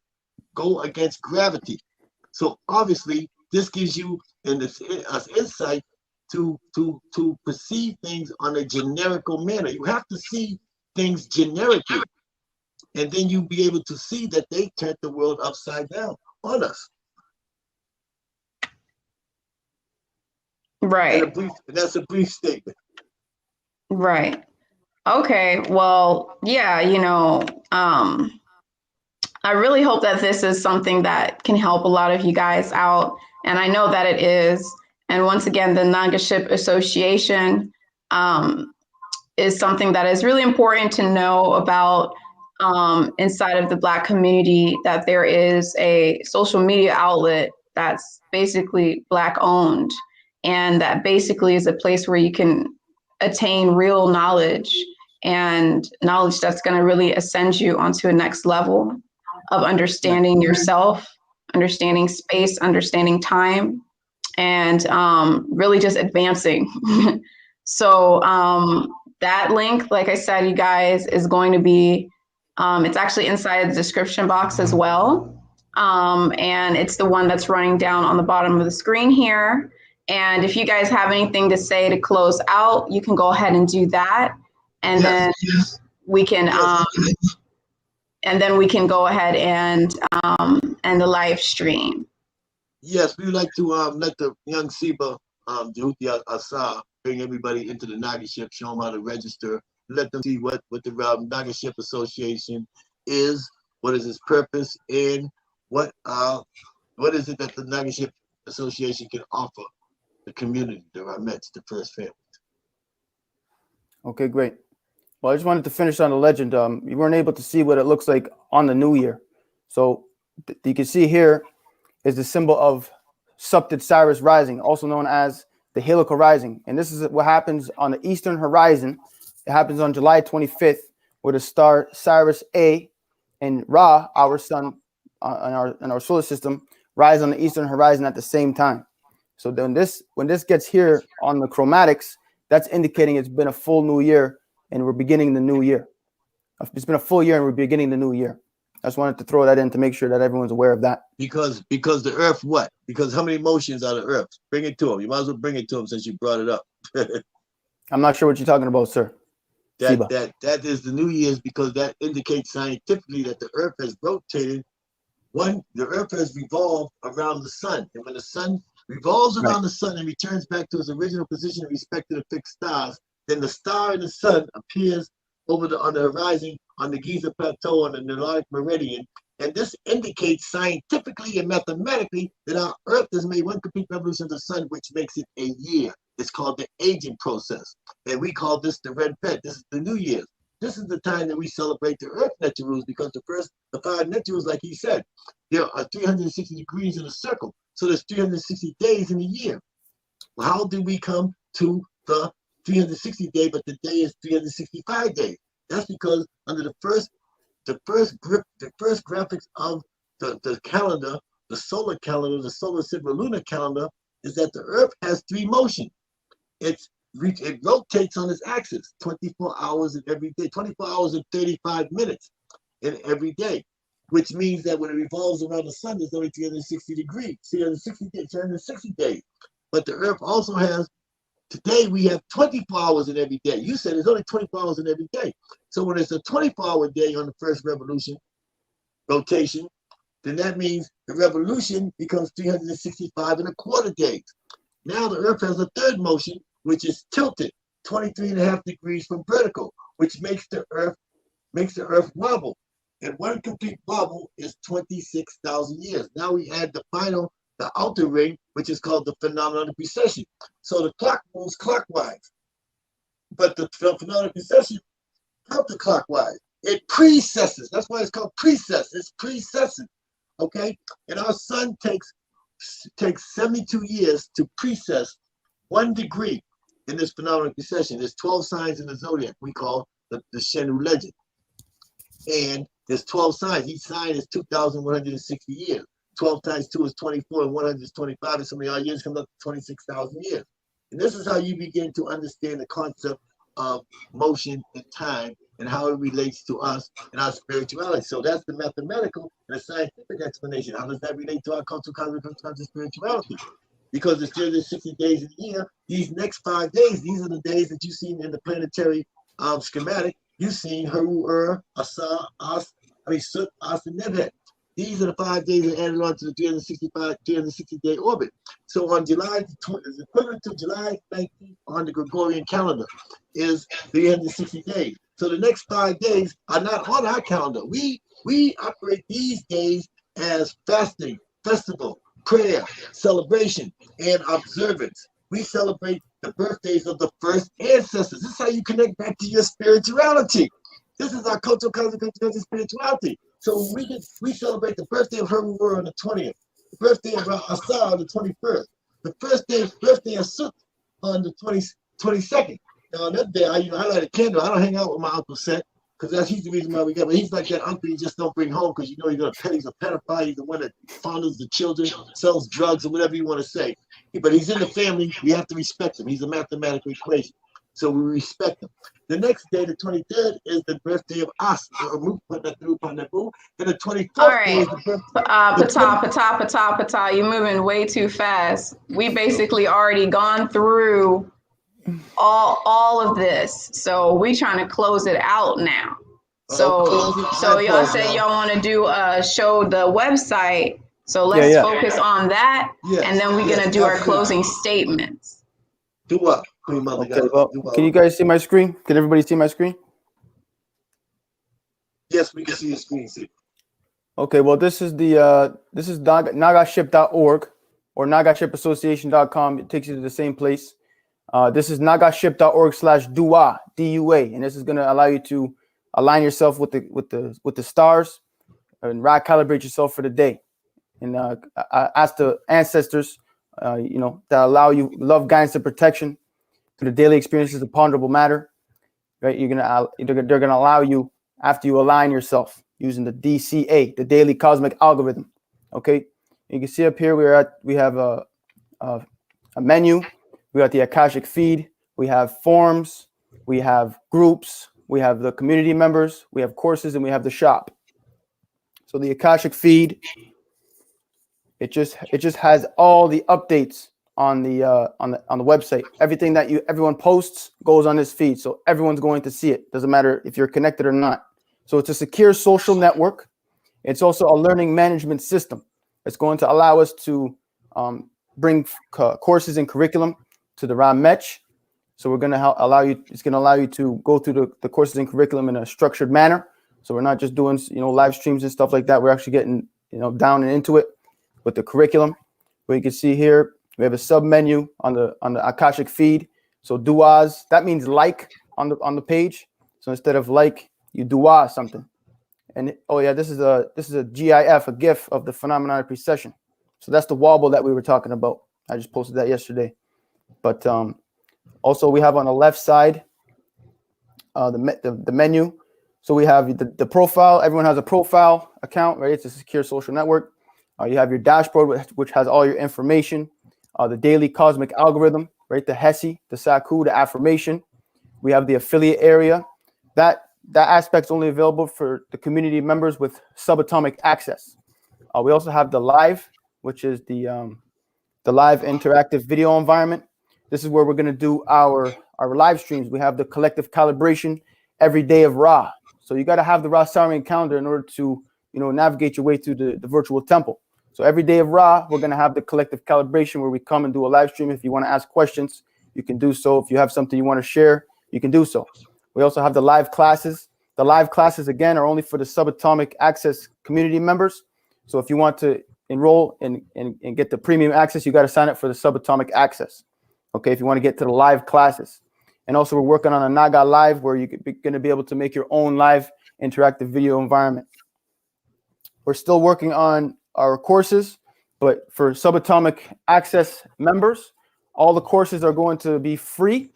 go against gravity. So obviously, this gives you us insight to perceive things on a generical manner. You have to see things generically, and then you'll be able to see that they turned the world upside down on us. Right. And that's a brief statement. Right. Okay. Well, yeah, I really hope that this is something that can help a lot of you guys out. And I know that it is. And once again, the Nagaship Association is something that is really important to know about inside of the Black community, that there is a social media outlet that's basically Black owned. And that basically is a place where you can attain real knowledge, and knowledge that's going to really ascend you onto a next level of understanding yourself, understanding space, understanding time, and really just advancing. So that link, like I said, you guys, is going to be, it's actually inside the description box as well. And it's the one that's running down on the bottom of the screen here. And if you guys have anything to say to close out, you can go ahead and do that. And then we can, go ahead and end the live stream. Yes, we would like to let the young Siba, Jehuti Asa, bring everybody into the Nagaship, show them how to register, let them see what the Nagaship Association is, what is its purpose, and what is it that the Nagaship Association can offer the community, the Ramets, the first families. Okay, great. Well, I just wanted to finish on the legend. You weren't able to see what it looks like on the new year. So you can see here is the symbol of Subted Cyrus rising, also known as the helical rising. And this is what happens on the eastern horizon. It happens on July 25th, where the star Cyrus A and Ra, our sun in our solar system, rise on the eastern horizon at the same time. So then when this gets here on the chromatics, that's indicating it's been a full new year and we're beginning the new year. It's been a full year and we're beginning the new year. I just wanted to throw that in to make sure that everyone's aware of that. Because the Earth, what? Because how many motions are the Earth? Bring it to him. You might as well bring it to him since you brought it up. I'm not sure what you're talking about, sir. That is the New Year's, because that indicates scientifically that the Earth has rotated. The Earth has revolved around the sun, and when the sun revolves around the sun and returns back to its original position in respect to the fixed stars, then the star and the sun appears on the horizon on the Giza Plateau on the Nilotic Meridian. And this indicates scientifically and mathematically that our Earth has made one complete revolution of the sun, which makes it a year. It's called the aging process. And we call this the Red Pet. This is the New Year's. This is the time that we celebrate the Earth Neturus, because the 5 Neturus, like he said, there are 360 degrees in a circle. So there's 360 days in a year. Well, how did we come to the 360 day, but the day is 365 days? That's because under the first graphics of the calendar, the solar calendar, the solar lunar calendar, is that the Earth has 3 motions. It rotates on its axis 24 hours in every day, 24 hours and 35 minutes in every day, which means that when it revolves around the sun, there's only 360 degrees, 360 days. But the Earth also has, today we have 24 hours in every day. You said there's only 24 hours in every day. So when it's a 24-hour day on the first rotation, then that means the revolution becomes 365 and a quarter days. Now the Earth has a third motion, which is tilted 23.5 degrees from vertical, which makes the Earth wobble. And one complete wobble is 26,000 years. Now we add the outer ring, which is called the phenomenon of precession. So the clock moves clockwise, but the phenomenon of precession counterclockwise. It precesses. That's why it's called precess. It's precessing. Okay, and our sun takes 72 years to precess 1 degree in this phenomenon of precession. There's 12 signs in the zodiac we call the Shenu legend, and there's 12 signs. Each sign is 2,160 years. 12 times 2 is 24, and 100 is 25, and so many odd years comes up to 26,000 years. And this is how you begin to understand the concept of motion and time and how it relates to us and our spirituality. So that's the mathematical and the scientific explanation. How does that relate to our cultural spirituality? Because there's 360 days in a year. These next 5 days, these are the days that you've seen in the planetary schematic. You've seen Heru, Asa, Sut, As, and Nebet. These are the 5 days that added on to the 360-day orbit. So on July, is equivalent to July 19th on the Gregorian calendar, is 360 days. So the next 5 days are not on our calendar. We operate these days as fasting, festival, prayer, celebration, and observance. We celebrate the birthdays of the first ancestors. This is how you connect back to your spirituality. This is our cultural spirituality. So we celebrate the birthday of Heru on the 20th, the birthday of Asa on the 21st, the first day's birthday of Suk on the 22nd. Now on that day, I light a candle. I don't hang out with my Uncle Set because he's the reason why we got. But he's like that uncle you just don't bring home because he's a pedophile. He's the one that fondles the children, sells drugs, or whatever you want to say. But he's in the family. We have to respect him. He's a mathematical equation. So we respect him. The next day, the 23rd, is the birthday of As. Then the 24th day is the birthday. Pata, you're moving way too fast. We basically already gone through all of this. So we trying to close it out now. So y'all said y'all want to do show the website. So let's focus on that. And then we're going to do our closing statements. Do what? Okay, well, can you guys see my screen? Can everybody see my screen? Yes, we can see your screen. Okay, well, this is Nagaship.org or NagashipAssociation.com. It takes you to the same place. This is Nagaship.org/dua, D-U-A, and this is going to allow you to align yourself with the stars and calibrate yourself for the day. And ask the ancestors, that allow you love, guidance, and protection through the daily experiences of ponderable matter, right? They're gonna allow you after you align yourself using the DCA, the daily cosmic algorithm. Okay, you can see up here we have a menu. We got the Akashic feed. We have forms. We have groups. We have the community members. We have courses, and we have the shop. So the Akashic feed, it just has all the updates on the website. Everything that everyone posts goes on this feed, so everyone's going to see it. Doesn't matter if you're connected or not. So it's a secure social network. It's also a learning management system. It's going to allow us to bring courses and curriculum to the Ramech. So we're going to allow you. It's going to allow you to go through the courses and curriculum in a structured manner. So we're not just doing live streams and stuff like that. We're actually getting down and into it with the curriculum. Where you can see here, we have a sub menu on the Akashic feed. So duas, that means like on the page. So instead of like, you dua something. And this is a GIF, a GIF of the phenomenon of precession. So that's the wobble that we were talking about. I just posted that yesterday. But also we have on the left side the menu. So we have the profile. Everyone has a profile account, right? It's a secure social network. You have your dashboard, which has all your information. The daily cosmic algorithm, right? The HESI, the SAKU, the affirmation. We have the affiliate area. That aspect's only available for the community members with subatomic access. We also have the live, which is the live interactive video environment. This is where we're going to do our live streams. We have the collective calibration every day of Ra. So you got to have the Rasaurian calendar in order to navigate your way through the virtual temple. So every day of Ra, we're going to have the collective calibration where we come and do a live stream. If you want to ask questions, you can do so. If you have something you want to share, you can do so. We also have the live classes. The live classes, again, are only for the subatomic access community members. So if you want to enroll and get the premium access, you got to sign up for the subatomic access. Okay, if you want to get to the live classes. And also we're working on a Naga Live where you're going to be able to make your own live interactive video environment. We're still working on our courses, but for subatomic access members, all the courses are going to be free,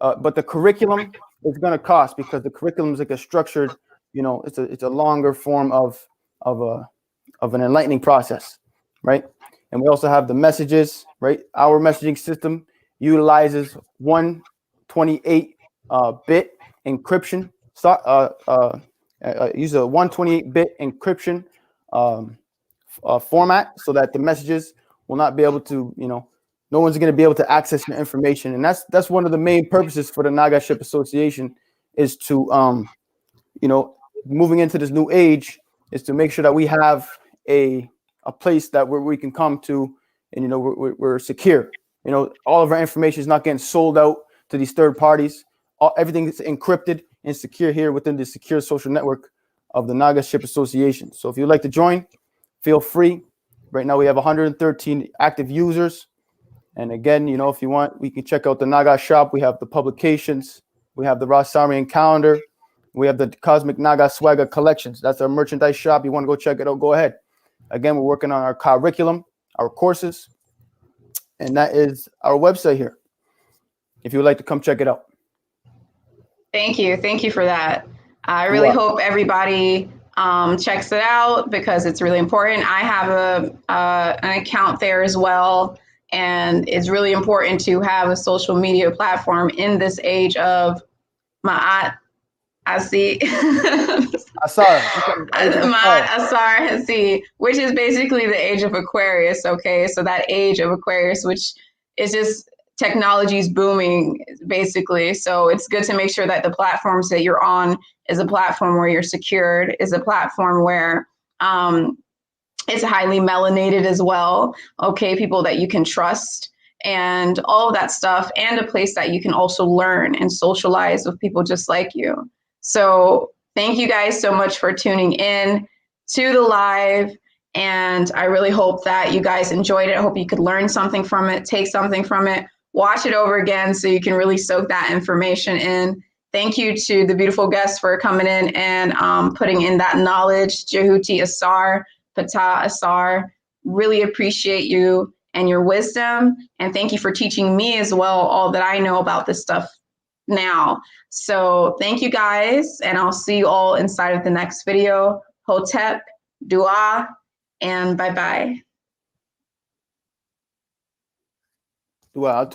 but the curriculum is going to cost because the curriculum is like a structured, it's a longer form of an enlightening process, right? And we also have the messages, right? Our messaging system utilizes 128-bit encryption. Use a 128-bit encryption format so that the messages will not be able to, no one's going to be able to access your information. And that's one of the main purposes for the Nagaship Association is to, moving into this new age is to make sure that we have a place where we can come to and, we're secure. All of our information is not getting sold out to these third parties. Everything is encrypted and secure here within the secure social network of the Nagaship Association. So if you'd like to join, feel free. Right now we have 113 active users. And again, if you want, we can check out the Naga shop. We have the publications. We have the Rasaurian Calendar. We have the Cosmic Naga Swagger collections. That's our merchandise shop. You want to go check it out, go ahead. Again, we're working on our curriculum, our courses. And that is our website here, if you would like to come check it out. Thank you. Thank you for that. I really hope everybody checks it out because it's really important. I have an account there as well. And it's really important to have a social media platform in this age of Ma'at Asi. Asar, which is basically the age of Aquarius. Okay, so that age of Aquarius, which is just technology's booming, basically. So it's good to make sure that the platforms that you're on is a platform where you're secured, is a platform where it's highly melanated as well. Okay, people that you can trust and all of that stuff, and a place that you can also learn and socialize with people just like you. So thank you guys so much for tuning in to the live. And I really hope that you guys enjoyed it. I hope you could learn something from it, take something from it, watch it over again so you can really soak that information in. Thank you to the beautiful guests for coming in and putting in that knowledge. Jehuti Asar, Patah Asar, really appreciate you and your wisdom. And thank you for teaching me as well all that I know about this stuff now. So thank you guys, and I'll see you all inside of the next video. Hotep, dua, and bye-bye. Dua,